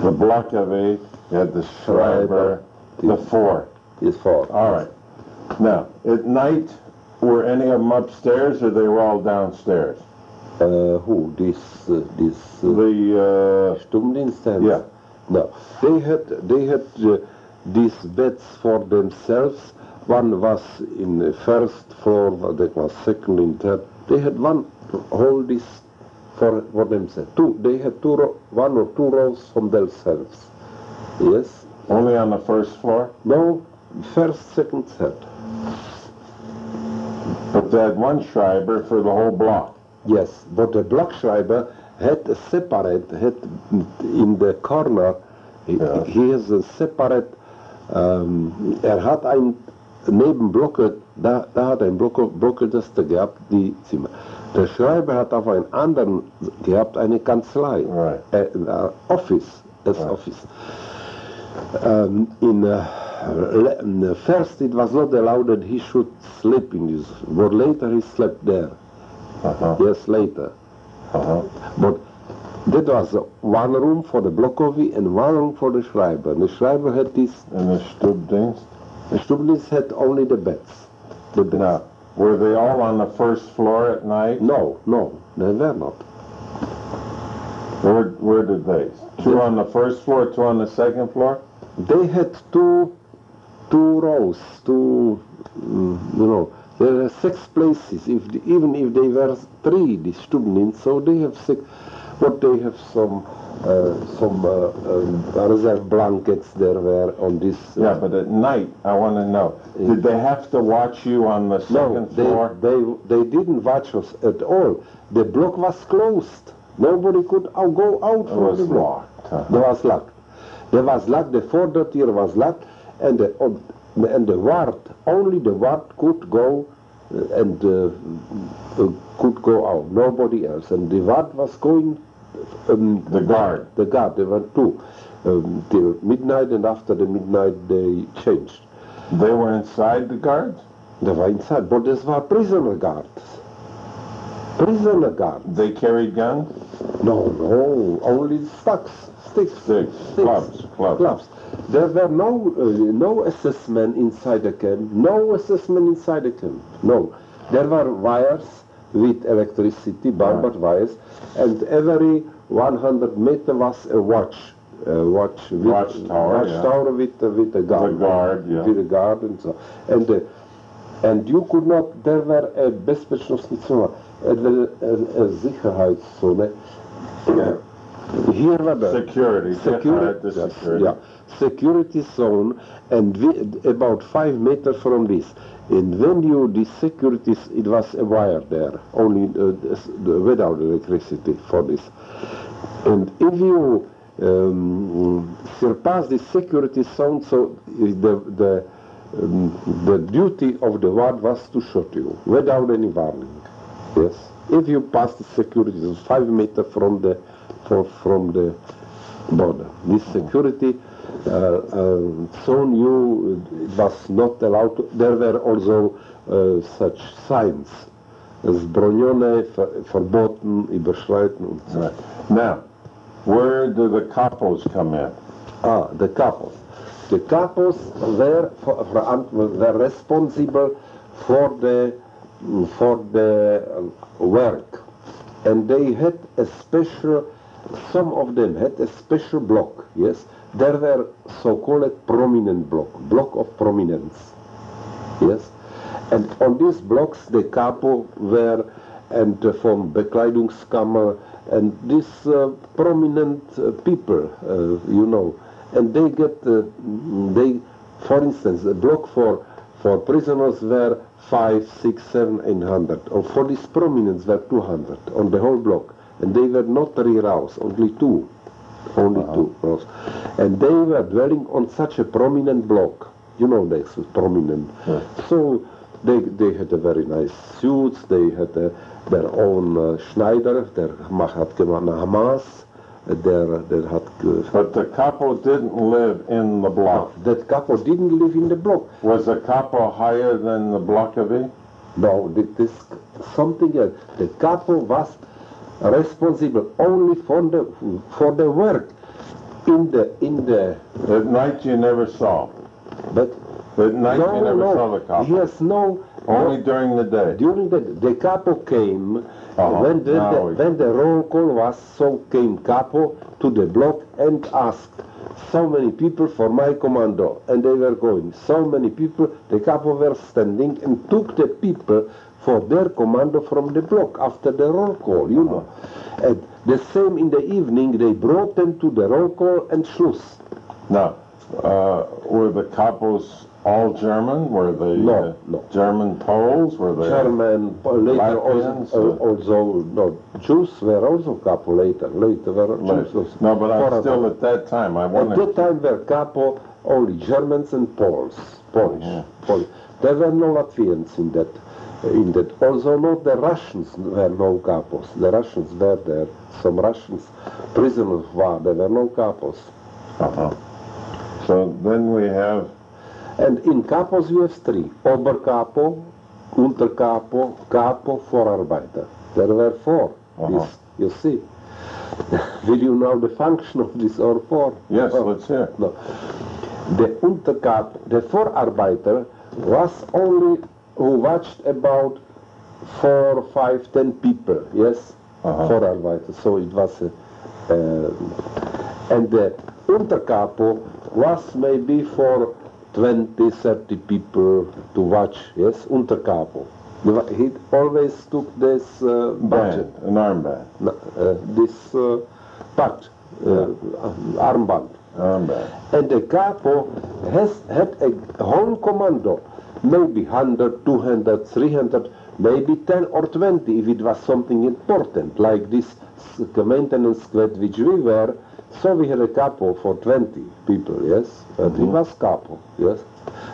the blockovie, you had the Schreiber, the 4. Yes, 4. All right. Now, at night, were any of them upstairs or they were all downstairs? Who? The Stubendienste? Yeah. No, they had these beds for themselves. One was in the first floor, that was second and third. They had one whole this for themselves. They had one or two rows from themselves. Yes. Only on the first floor? No, first, second, third. But they had one Schreiber for the whole block. Yes, but the block Schreiber had a separate, in the corner, he has a separate, hat ein Nebenblocke, da hat ein Blocke das gehabt, die Zimmer. Der Schreiber hat auf einen anderen gehabt, eine Kanzlei, office, office. First it was not allowed that he should sleep in this, but later he slept there. Yes, later. But that was one room for the Blockovie and one room for the Schreiber. The Schreiber had this... And the Stubendienst? The Stubendienst had only the beds. Now, Were they all on the first floor at night? No, they were not. Where did they? Two on the first floor, two on the second floor? They had two rows, there were 6 places. Even if they were 3, the students, so they have 6. But they have some reserve blankets there were on this. Yeah, but at night, I want to know, did they have to watch you on the second floor? They didn't watch us at all. The block was closed. Nobody could go out from the block. There was locked. There was locked. The further tier was locked, and the ward, only the ward could go could go out. Nobody else. And the ward was going. The guard. The guard. There were 2 till midnight, and after the midnight they changed. They were inside the guards? They were inside, but these were prisoner guards. Prisoner guards. They carried guns? No, only sticks. Clubs. There were no assessment inside the camp. No assessment inside the camp. No. There were wires with electricity, barbed wires, and every 100 meters was a watchtower with a guard. With a guard and so. And you could not. There were a bezpečnostní Sicherheitszone. Here were the security. Security zone, and about 5 meters from this. And when the securities, it was a wire there, only without electricity for this. And if you surpass the security zone, so the duty of the ward was to shoot you without any warning. Yes, if you pass the security zone 5 meters from the border, this security zone, it was not allowed to. There were also such signs, zbrojone, verboten, überschreiten. Right. Now, where do the capos come in? The capos. The capos were responsible for the work, and they had a special. Some of them had a special block. Yes. There were so-called prominent block of prominence, yes, and on these blocks the capo were, and from Bekleidungskammer, and these prominent people, and they get, for instance, a block for prisoners were 5, 6, 7, 800, or for these prominents were 200 on the whole block, and they were not 3 rows, only 2. Only 2 rows. And they were dwelling on such a prominent block. They were prominent. Yeah. So they had a very nice suits, they had their own Schneider, der hat gemacht Hamas, But the capo didn't live in the block. That capo didn't live in the block. Was the capo higher than the blockavi? No, this something else. The capo was responsible only for the work in the. At night you never saw. But at night you never saw the capo. Yes, no. Only during the day. During the capo came when the roll call was. So came capo to the block and asked so many people for my commando, and they were going. So many people. The capo were standing and took the people for their commando from the block after the roll call, And the same in the evening, they brought them to the roll call and Schluss. Now, were the capos all German? Were they no. German Poles? Were they German, later also Jews were also capo later. Later were Jews. No, but I'm still at that time. I wonder. At that time were capo only Germans and Polish. There were no Latvians in that. Also not the Russians were no capos. The Russians were there. Some Russians prisoners were. There were no capos. So then we have. And in capos you have 3. Obercapo, Untercapo, capo, Vorarbeiter. There were 4. This, you see. Will you know the function of this or 4? Yes, let's hear. No. The Untercapo, the Vorarbeiter was only who watched about 4, 5, 10 people, yes, Vorarbeiter. So it was, and the Untercapo was maybe for 20, 30 people to watch, yes, Untercapo. He always took this budget. An armband. This pact, armband. And the capo had a whole commando, maybe 100, 200, 300, maybe 10 or 20 if it was something important, like this maintenance squad which we were. So we had a capo for 20 people, yes, but it was capo, yes.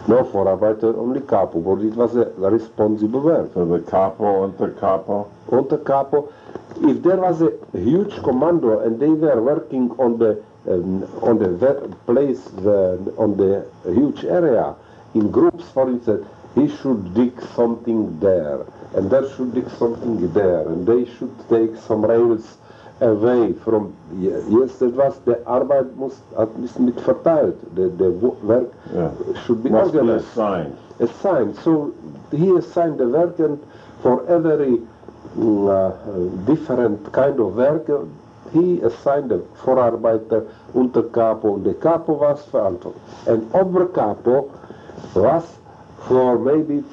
No Vorarbeiter, only capo, but it was a responsible work. So the capo, Untercapo? Untercapo, if there was a huge commando and they were working on the place, on the huge area, in groups, for instance, he should dig something there, and there should dig something there, and they should take some rails away from, yes, that was, the Arbeit muss nicht verteilt, the work should be must organized. Be assigned. Assigned, so he assigned the work, and for every different kind of work, he assigned a Vorarbeiter, Untercapo, the capo was verantwortlich. And Obercapo was for maybe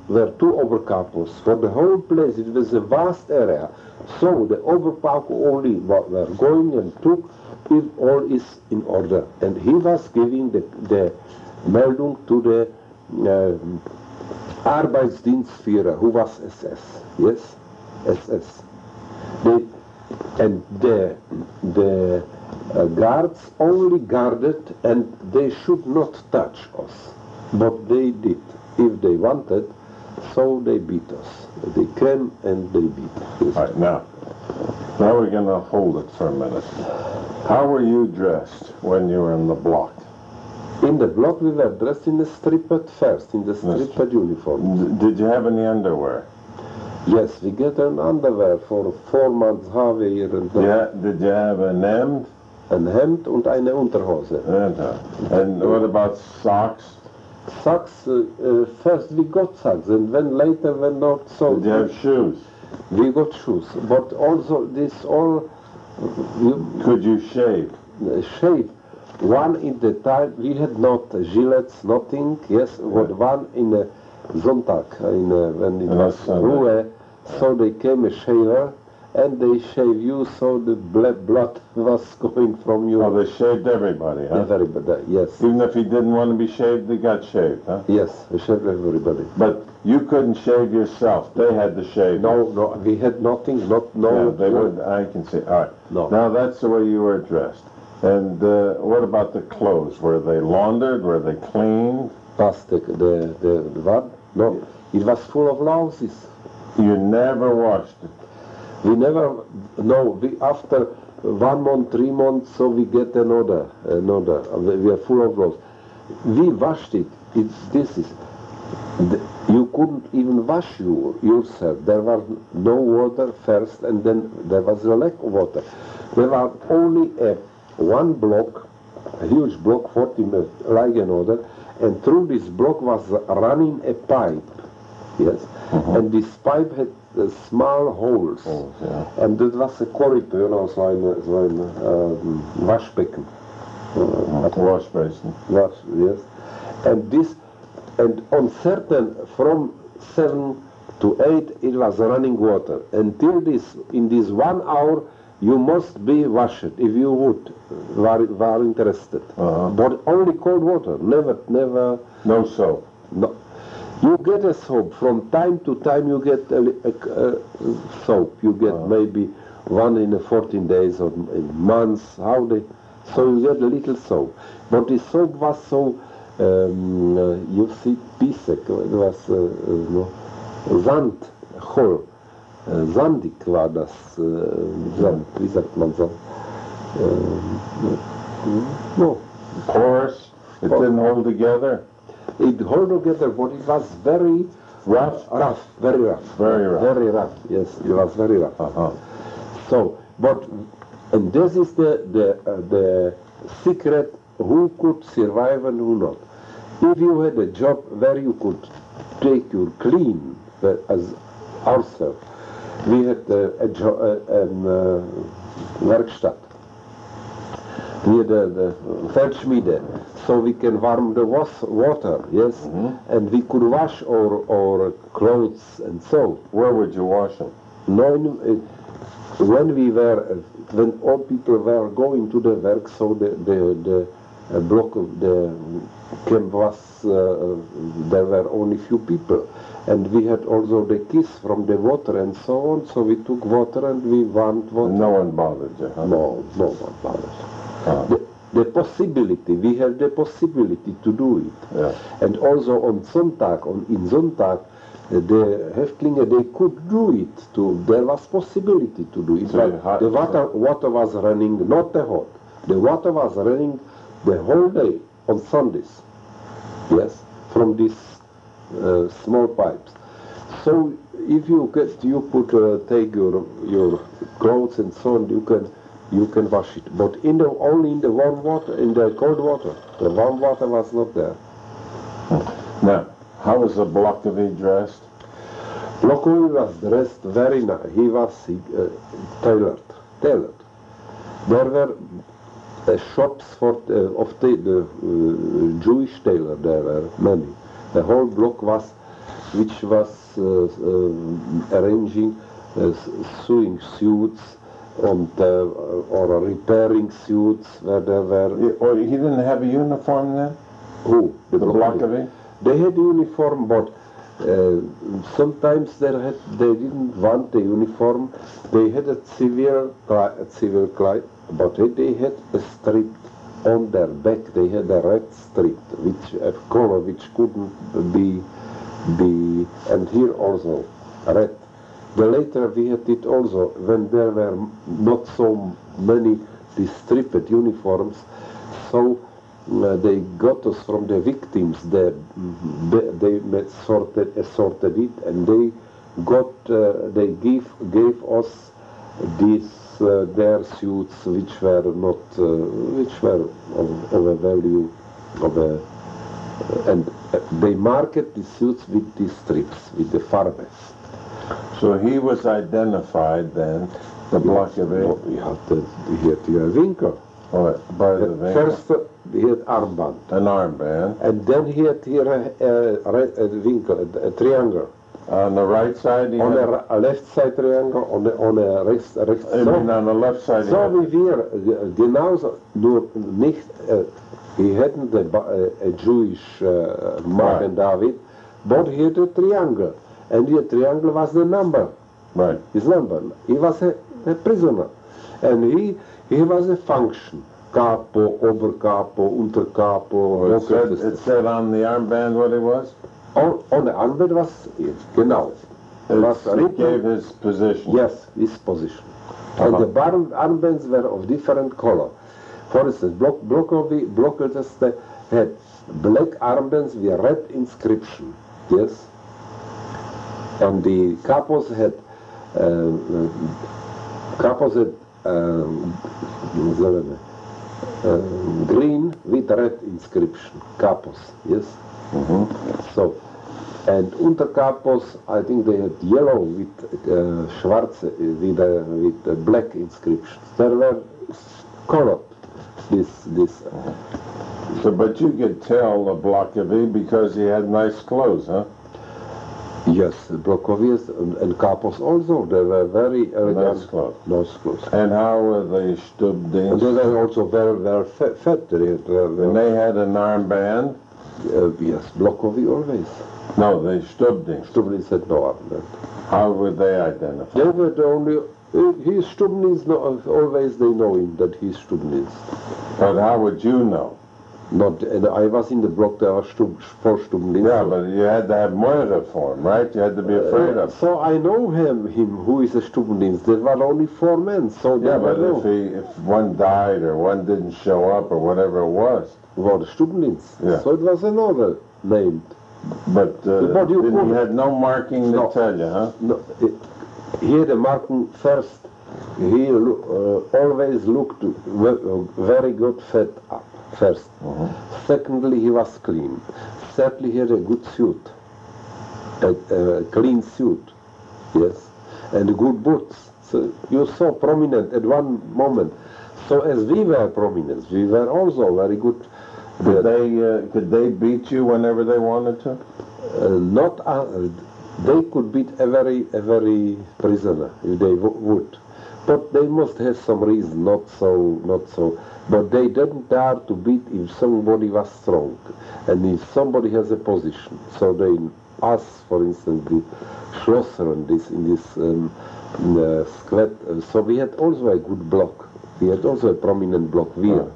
were 2 Obercapos. For the whole place, it was a vast area. So the Obercapo only were going and took if all is in order. And he was giving the Meldung to the Arbeitsdienstführer, who was SS. Yes, SS. The guards only guarded, and they should not touch us. But they did. If they wanted, so they beat us. They came and they beat us. All right, now we're going to hold it for a minute. How were you dressed when you were in the block? In the block, we were dressed in the stripped first, in the stripped uniform. Did you have any underwear? Yes, we get an underwear for 4 months, half a year. And did you have an hemd? Ein Hemd und eine Unterhose. And what about socks? Socks, first we got socks, and then later when not so. Did you have shoes? We got shoes, but also this all. Could you shave? Shave. One in the time, we had not gilets, nothing, yes, but one in a Sonntag, when it was Ruhe, so they came a shaver, and they shave you, so the blood was going from you. Oh, they shaved everybody, huh? Everybody, yes. Even if he didn't want to be shaved, they got shaved, huh? Yes, they shaved everybody. But you couldn't shave yourself. They had to shave. No, we had nothing, no. Yeah, they would. I can see. All right. No. Now that's the way you were dressed. And what about the clothes? Were they laundered? Were they cleaned? Past the what? No, it was full of louses. You never washed it. We never, no, after 1 month, 3 months, so we get another, we are full of loss. We washed it, you couldn't even wash yourself. There was no water first, and then there was a lack of water. There was only one block, a huge block, 40 meters, like another, and through this block was running a pipe, yes, and this pipe had small holes, and that was a corridor, so ein Waschbecken. Wash basin. Yes, and on certain, from 7 to 8, it was running water. Until in this 1 hour, you must be washed if you were interested. But only cold water, never. No soap. No. You get a soap. From time to time you get a soap. You get maybe one in 14 days or months. So you get a little soap. But the soap was so, you see, pisek. It was Sand, Hol. Sandig war das. Sand, wie sagt man Sand? No. Porous? It didn't hold together? It held together, but it was very rough, very rough. Very rough. Very rough, yes, it was very rough. So, and this is the secret, who could survive and who not. If you had a job where you could take your clean as ourselves. We had a Werkstatt. We had the Feldschmiede, so we can warm the water, yes, and we could wash our clothes and so. Where would you wash them? When all people were going to the work, so the block of the camp was, there were only few people. And we had also the kiss from the water and so on, so we took water and we warmed water. No one bothered you, huh? No one bothered. The possibility, we have the possibility to do it. Yeah. And also on Sonntag, in Sonntag, the Häftlinge, they could do it too. There was possibility to do it. So but the water was running, not the hot. The water was running the whole day on Sundays. Yes, from these small pipes. So if you could take your clothes and so on, you can wash it. But only in the warm water, in the cold water. The warm water was not there. Now, how was the Blokovy dressed? Blokovy was dressed very nice. He was tailored. There were shops of the Jewish tailor. There were many. The whole block which was arranging sewing suits or repairing suits where there were. Or he didn't have a uniform then? Who? The Blokovy? They had uniform, but sometimes they didn't want the uniform. They had a civil cloth, but they had a strip on their back. They had a red strip, a color which couldn't be, and here also red. The later we had it also when there were not so many these stripped uniforms, so they got us from the victims. They sorted it, and they gave us these their suits which were not of a value and they market the suits with these strips, with the farbes. So he was identified then, the Blokovy. He had the winkel. By the winkel. First he had armband. An armband. And then he had here a winkel, a triangle. On the right side? On a left side triangle, on a rechts I mean on the left side. So wie wir, genauso, nur nicht, he hadn't a Jewish Magen David, but he had a triangle. And the triangle was the number. Right. His number. He was a prisoner. And he was a function. Capo, Obercapo, Untercapo. It said on the armband what it was? On the armband was, genau. It gave his position. Yes, his position. And the armbands were of different color. For instance, Blokovy had black armbands with red inscription. Yes. And the capos had green with red inscription. Capos, yes. So, and Unterkapos, I think they had yellow with schwarze, with black inscriptions. There were colored. This. So, but you could tell the Blokovy because he had nice clothes, huh? Yes, Blokovy and Kapos also. They were very elegant. Nice clothes. And how were they Stubdings? And they were also very fat. And they had an armband? Yes, Blokovy always. No, they Stubdings. Stubdings had no armband. How were they identified? They were the only. He's Stubdings. Always they know him that he's Stubdings. But how would you know? Not, and I was in the block, there was four Stubdings. Yeah, but you had to have Morton for him, right? You had to be afraid of him. So I know him who is a Stubdings. There were only 4 men, so yeah, but if one died or one didn't show up or whatever it was. Well, the Stubdings. Yeah. So it was another name. But he had no marking to tell you, huh? No, he had a marking first. He always looked very good fat up. First. Secondly, he was clean. Thirdly, he had a good suit. a clean suit, yes, and good boots. So you saw prominent at one moment. So as we were prominent, we were also very good. Could they beat you whenever they wanted to? They could beat every prisoner if they would, but they must have some reason, not so. But they didn't dare to beat if somebody was strong, and if somebody has a position. So they asked, for instance, the Schlosser in this squat. So we had also a good block. We had also a prominent block here.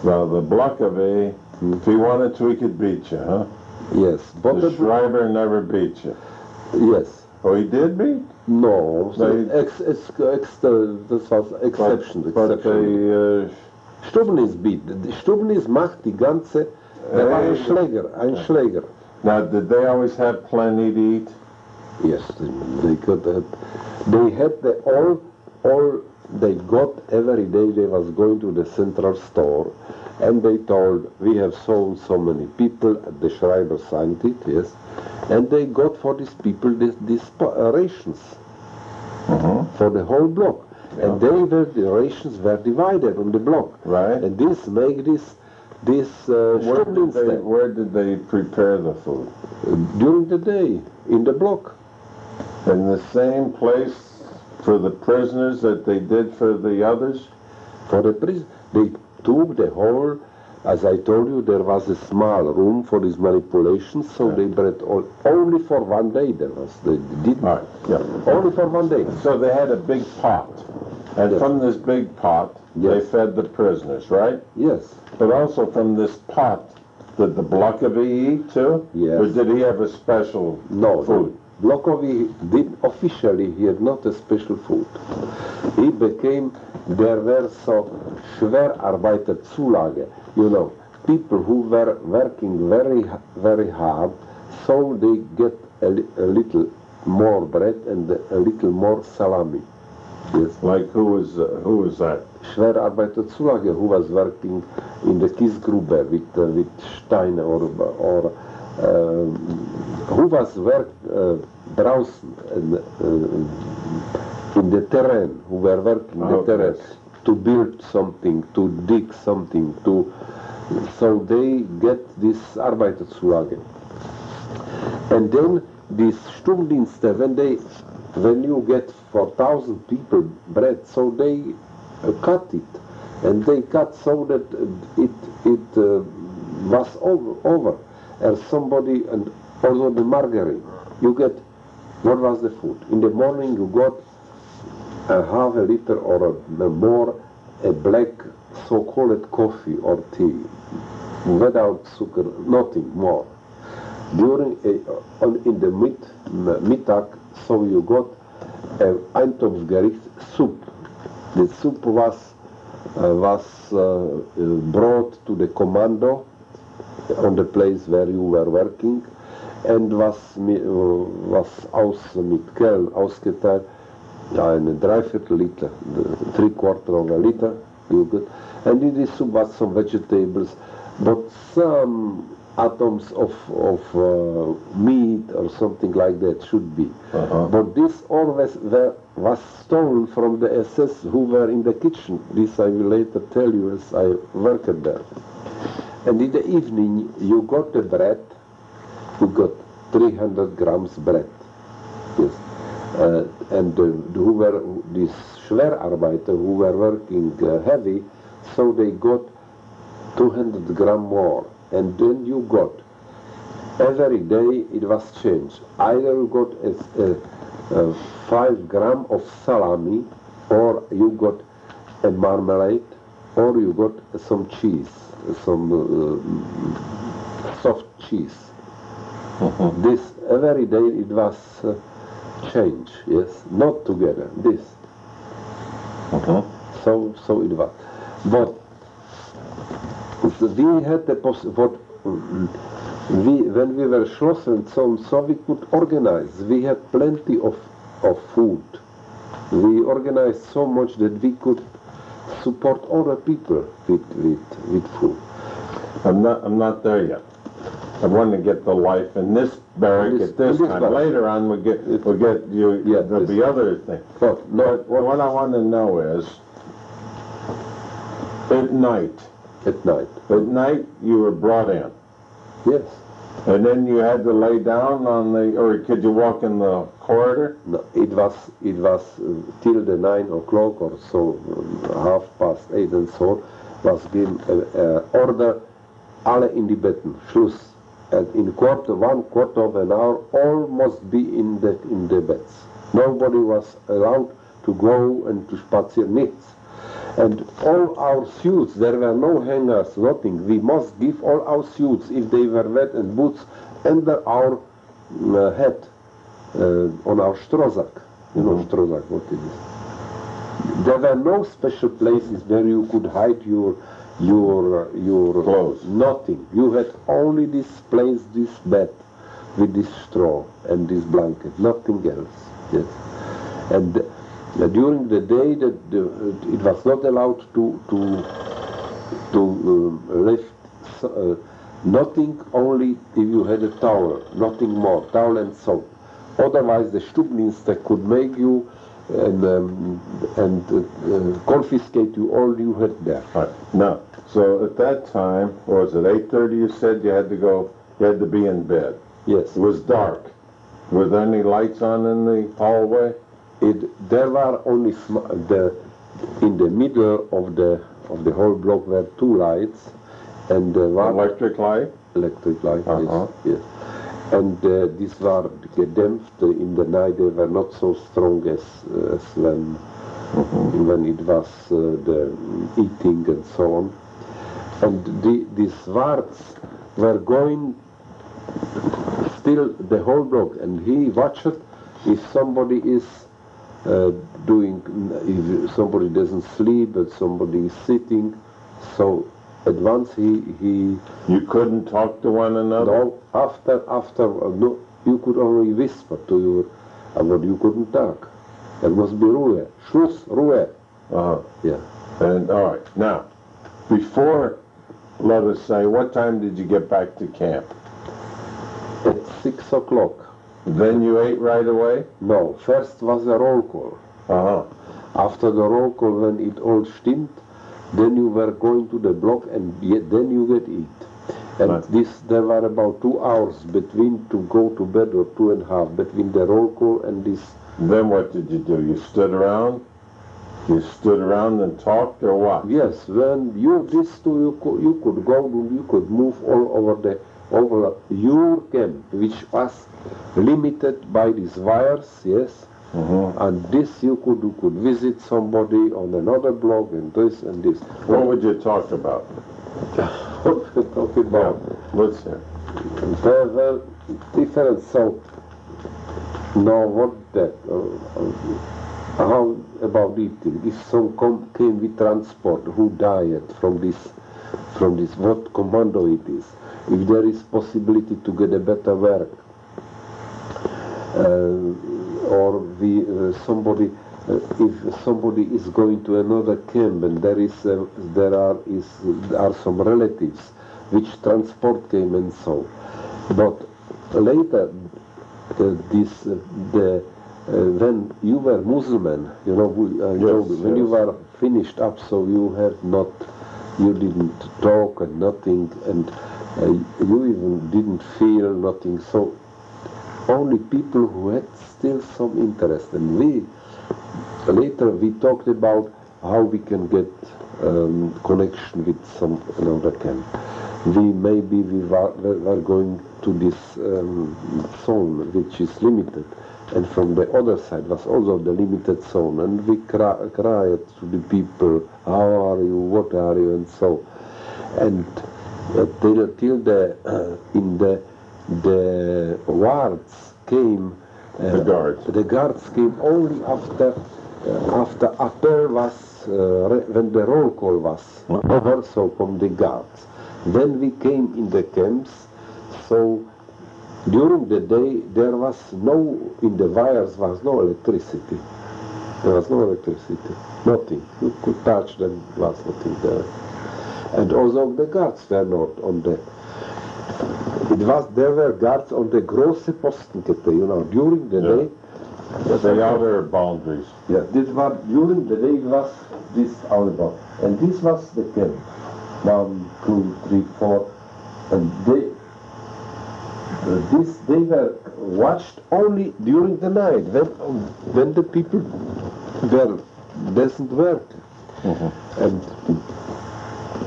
Well, the block of A, if he wanted to, he could beat you, huh? Yes, but the Schreiber never beat you. Yes. Oh, he did beat? No, so this was exception. But the Stubnis beat. Stubnis macht die ganze. War ein Schläger. Now, did they always have plenty to eat? Yes, they could. They had all they got every day. They was going to the central store, and they told, we have so many people. The Schreiber signed it, yes, and they got for these people these rations for the whole block. Yeah. And the rations were divided on the block. Right. And this make this where did they prepare the food? During the day, in the block. In the same place for the prisoners that they did for the others? For the prisoners, they took the whole, as I told you, there was a small room for these manipulations, so they bred only for one day. They didn't. Right. Yeah. Only for one day. So they had a big pot, and from this big pot, they fed the prisoners, right? Yes. But also from this pot, did the Blokovi eat too? Yes. Or did he have a special food? Blokovi did officially, he had not a special food. He became, there were so Schwerarbeiterzulage, people who were working very hard, so they get a little more bread and a little more salami. Yes. Like who was that? Schwerarbeiterzulage, who was working in the Kiesgrube with Stein or who was draußen in the terrain, who were working the terrain to build something, to dig something, so they get this Arbeiterzulage. And then this Stundendienste, when you get for 1,000 people bread, so they cut it, and they cut so that it was over. And somebody, and also the margarine, you get, what was the food? In the morning you got a half a liter or more, a black so-called coffee or tea, without sugar, nothing more. During in the Mittag, so you got a Eintopfgericht soup. The soup was brought to the commando on the place where you were working, and was ausgeteilt, eine Dreiviertel Liter, 3/4 of a liter, you get. And in this soup was some vegetables, but some atoms of meat or something like that should be. But this always was stolen from the SS who were in the kitchen. This I will later tell you as I worked there. And in the evening you got the bread, you got 300 grams bread. Yes. And who were these Schwerarbeiter who were working heavy, so they got 200 gram more. And then you got, every day it was changed. Either you got a 5 gram of salami, or you got a marmalade, or you got some cheese, some soft cheese. This, every day it was change, yes, not together, this. So it was. But we had the when we were Schlossen, so we could organize. We had plenty of food. We organized so much that we could support other people with food. I'm not there yet. I want to get the life in this barrack at this time. Barrack. Later on, we'll get you. Yeah, there'll be other things. But no, What I want to know is, at night. At night. At night, you were brought in, Yes. and then you had to lay down on the, or could you walk in the corridor? No, it was till the 9 o'clock or so, 8:30 and so on, was given order, alle in die Betten, Schluss. And in 1/4 of an hour, all must be in the beds. Nobody was allowed to go and to spazier, nichts. And all our suits, there were no hangers, nothing. We must give all our suits, if they were wet, and boots under our head, on our Strohsack. You know Strohsack, what it is. There were no special places where you could hide your Clothes. Nothing. You had only this place, this bed, with this straw and this blanket, nothing else. Yes. And during the day, it was not allowed to lift nothing, only if you had a towel, nothing more, towel and soap. Otherwise, the Stubdienste could make you and confiscate you all you had there. Right. Now, so at that time, was it 8:30? You said you had to go. You had to be in bed. Yes. It was dark. Were there any lights on in the hallway? There were only in the middle of the whole block were 2 lights, and one Electric light? electric light. Uh-huh. Yes. And these were gedämpft in the night. They were not so strong as when it was the eating and so on. And these wards were going still the whole block, and he watched if somebody is if somebody doesn't sleep, but somebody is sitting. So at once he You couldn't talk to one another? no, after no, you could only whisper to your, but you couldn't talk. There must be Ruhe, Schluss, Ruhe. Uh-huh. Yeah. And, all right. Now, before, let us say, what time did you get back to camp? At 6 o'clock. Then you ate right away? No, first was a roll call. Uh-huh. After the roll call, when it all stimmt, then you were going to the block, and then you get eat. And Right. there were about 2 hours between to go to bed, or 2.5, between the roll call and this. Then what did you do? You stood around? You stood around and talked, or what? Yes, when you could go, you could move all over your camp, which was limited by these wires, yes. Mm-hmm. And this you could visit somebody on another block, and this and this. What would you talk about? Talk about. Let's hear. There were different. So now what that? How about eating? If some came with transport, who died from this, what commando it is? If there is possibility to get a better work, or somebody, if somebody is going to another camp and there are some relatives which transport came and so. But later, when you were Muslim, when you were finished up, so you didn't talk and nothing, and you even didn't feel nothing. So only people who had still some interest, and later we talked about how we can get connection with some another camp. We were going to this zone which is limited, and from the other side was also the limited zone, and we cried to the people, how are you, what are you, and so. And till the wards came, the guards came only after after was when the roll call was over, so from the guards. Then we came in the camps, so during the day there was in the wires was no electricity. There was no electricity, nothing. You could touch them, there was nothing there. And also the guards were not on that. There were guards on the große Postenkette, you know, during the day. The outer boundaries. Yeah, during the day was this outer bound. And this was the camp. 1, 2, 3, 4. And they were watched only during the night, when the people doesn't work. And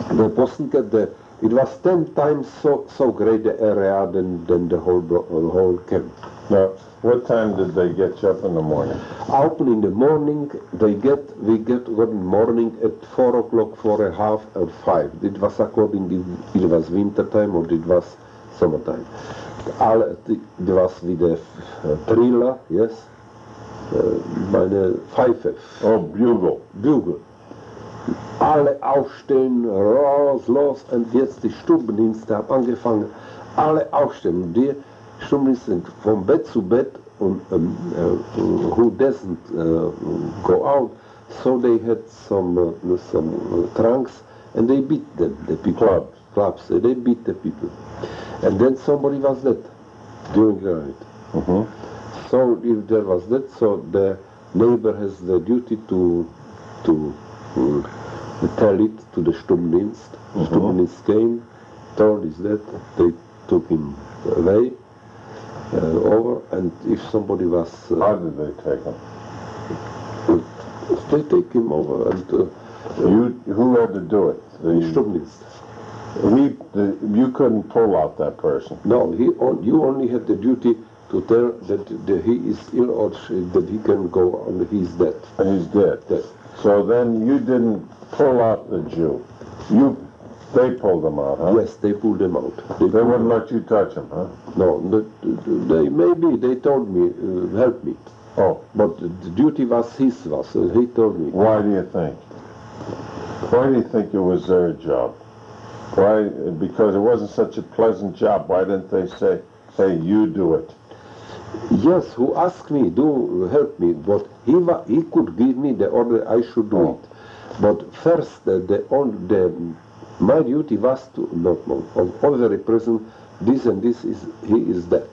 the Postenkette, it was 10 times so great the area than the whole camp. Now, what time did they get you up in the morning? Open in the morning, we get in the morning at 4 o'clock, 4:30 or 5. It was according if it was winter time or it was summertime. It was with a triller, yes, meine Pfeife. Oh, bugle. Bugle. Alle aufstehen, los, und jetzt die Stubendienste haben angefangen, alle aufstehen. Und die Stubendienste sind von Bett zu Bett und who doesn't go out, so they had some trunks and they beat them, the people. Clubs. They beat the people. And then somebody was dead during the night. So if there was dead, so the neighbor has the duty to tell it to the Stubendienst. Stubendienst came, told is dead, they took him away, over, and if somebody was... How did they take him? They take him over, and... who had to do it? The Stubendienst. You couldn't pull out that person? No, you only had the duty to tell that he is ill or that he can go on, he's dead. He's dead. Dead. So then you didn't pull out the Jew. They pulled him out, huh? Yes, they pulled him out. They wouldn't let you touch him, huh? No, they told me, help me. Oh. But the duty was his, he told me. Why do you think? Why do you think it was their job? Why? Because it wasn't such a pleasant job. Why didn't they say, hey, you do it? Yes, who asked me, help me, but he could give me the order I should do it. But first, my duty was to not know, all the represent this and this he is dead.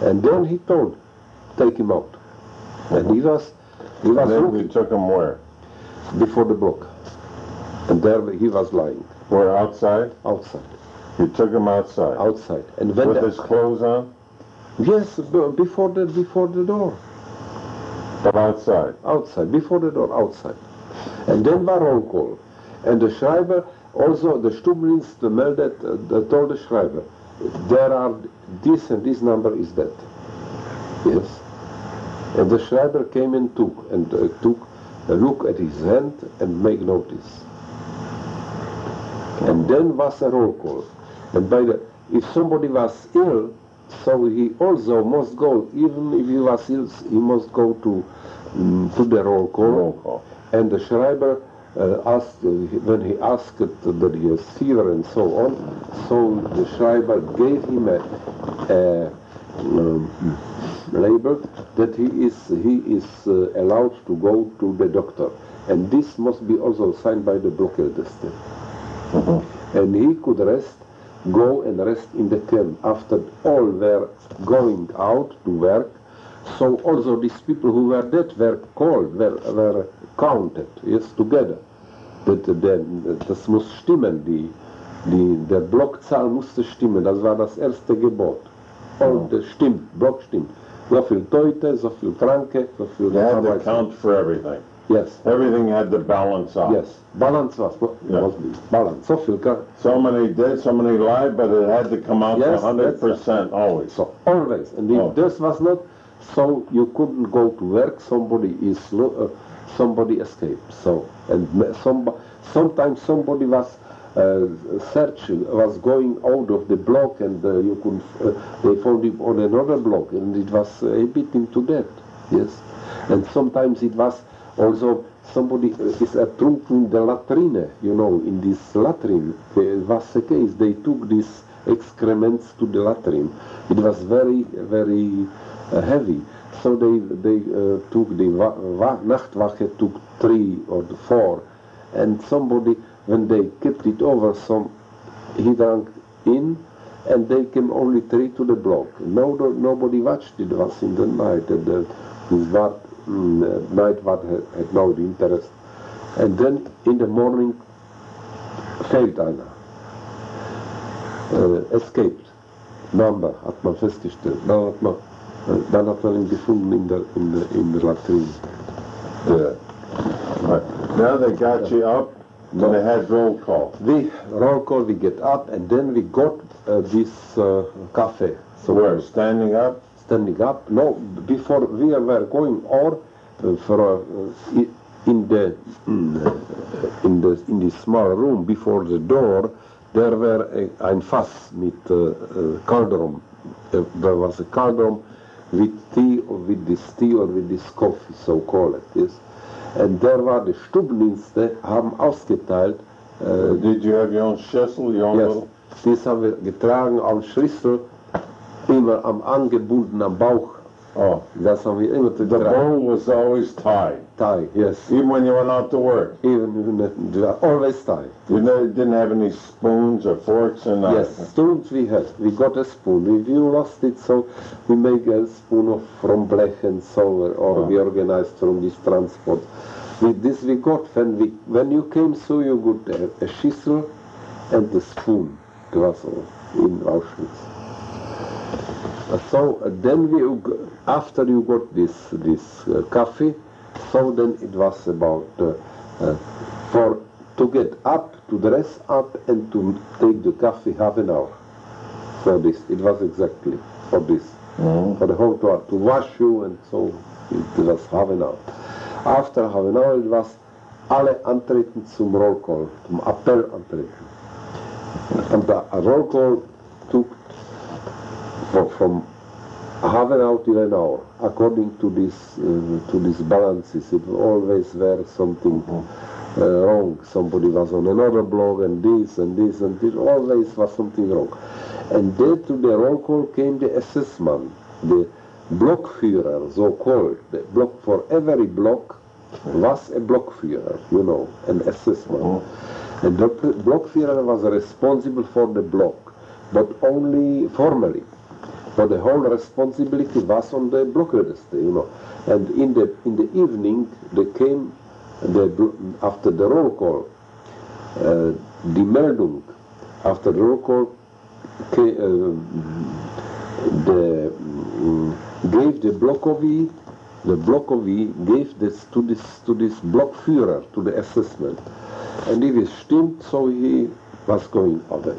And then he told, take him out. And he was then we took him where? Before the block. And there he was lying. Where, outside? Outside. You took him outside? Outside. And when with his clothes on? Yes, before the door. But outside? Outside, before the door, outside. And then war roll call. And the Schreiber, also the Stubendienst meldet, told the Schreiber, there are this and this number is dead. Yes. And the Schreiber came and took a look at his hand and make notice. And then was a roll call. And if somebody was ill, so he also must go, even if he was ill, he must go to the roll call. And the Schreiber asked, when he asked that he has fever and so on, so the Schreiber gave him a label that he is allowed to go to the doctor. And this must be also signed by the Blockadester. And he could go and rest in the camp after all were going out to work. So also these people who were dead were called, were counted, yes, together. Das muss stimmen, der Blockzahl musste stimmen, das war das erste Gebot. Und das stimmt, Block stimmt. So viel Tote, so viel Kranke, so viel... They had to count for everything. Yes. Everything had to balance out. Yes, balance was balance. So many dead, so many alive, but it had to come out to 100% always. So always, and if this was not, so you couldn't go to work. Somebody escaped. So and sometimes somebody was searching, was going out of the block, and they found him on another block, and it was beat him to death. Yes, and sometimes it was. Also, somebody is ertrunken in the latrine, you know, in this latrine. There was a case, they took these excrements to the latrine. It was very, very heavy. So they took the Nachtwache, took 3 or 4. And somebody, when they kept it over, he drank in, and they came only 3 to the block. Nobody watched it. It was in the night, and night what had no interest. And then in the morning fehlt einer. Escaped. Number hat man festgestellt. Dann hat man ihn gefunden in der Latrine. Now they got you up, and they had roll call. We get up, and then we got this cafe. So where? Standing up? Standing up. No, before we were going or in this small room before the door, there were ein Fass mit cauldron. There was a cauldron with tea, or with this tea, or with this coffee, so call it this. And there war die Stubbendienste, haben ausgeteilt. Did you have your own Schüssel, your own yes, little? Das haben wir getragen am Schlüssel, immer angebunden am Bauch. Oh, das haben wir immer getragen. The bowl was always tied. Tied, yes. Even when you went out to work. Always tied. You didn't have any spoons or forks or nothing. Yes, spoons we had. We got a spoon. If you lost it, so we make a spoon from blech and so, or we organized from this transport. With this we got, when you came, so you got a schüssel and the spoon. It was in Auschwitz. So then after you got this coffee, so then it was about to get up, to dress up, and to take the coffee half an hour. For this, it was exactly for this, for the whole tour, to wash you, and so it was half an hour. After half an hour, it was alle antreten zum Roll Call, zum Appell antreten. And the roll call took from half an hour till an hour, according to these balances. It always were something wrong. Somebody was on another block, and this and this, and it always was something wrong. And then to the roll call came the SS man, the Blockführer, so called. The block for every block was a Blockführer, you know, an SS man. And the Blockführer was responsible for the block, but only formally. But the whole responsibility was on the Blockregister, you know. And in the evening, they came after the roll call, die Meldung. After the roll call, gave the Blockowie gave this to this Blockführer, to the assessment. And if it stimmt, so he was going away.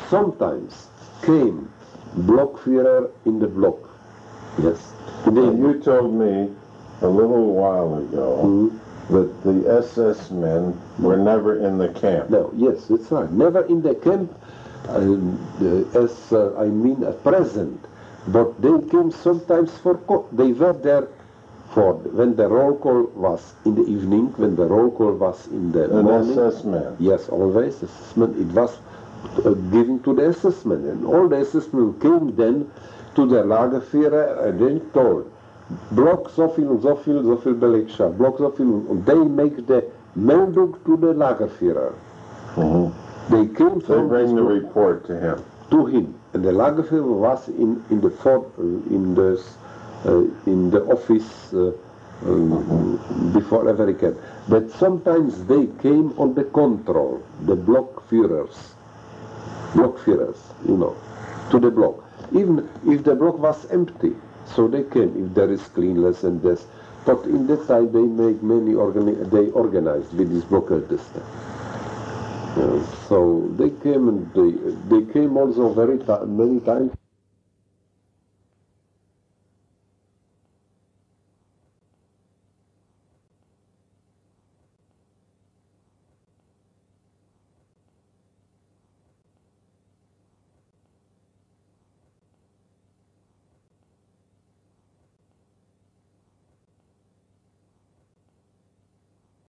Sometimes came Blockführer in the block. Yes. You told me a little while ago that the SS men were never in the camp. No, yes, that's right. Never in the camp, present. But they came sometimes they were there for when the roll call was in the evening, when the roll call was in the morning. SS man. Yes, always assessment. It was given to the SS men, and all the SS men came then to the Lagerführer and then told, Block so viel und so viel Belegschaft, Block so viel, and they make the Meldung to the Lagerführer. They came from... They bring the report to him. To him. And the Lagerführer was in the office before every camp. But sometimes they came on the control, the Blockführers, you know, to the block. Even if the block was empty, so they came, if there is cleanliness and this. But in that time they make many, they organized with this Blockregister. So they came, and they came also many times.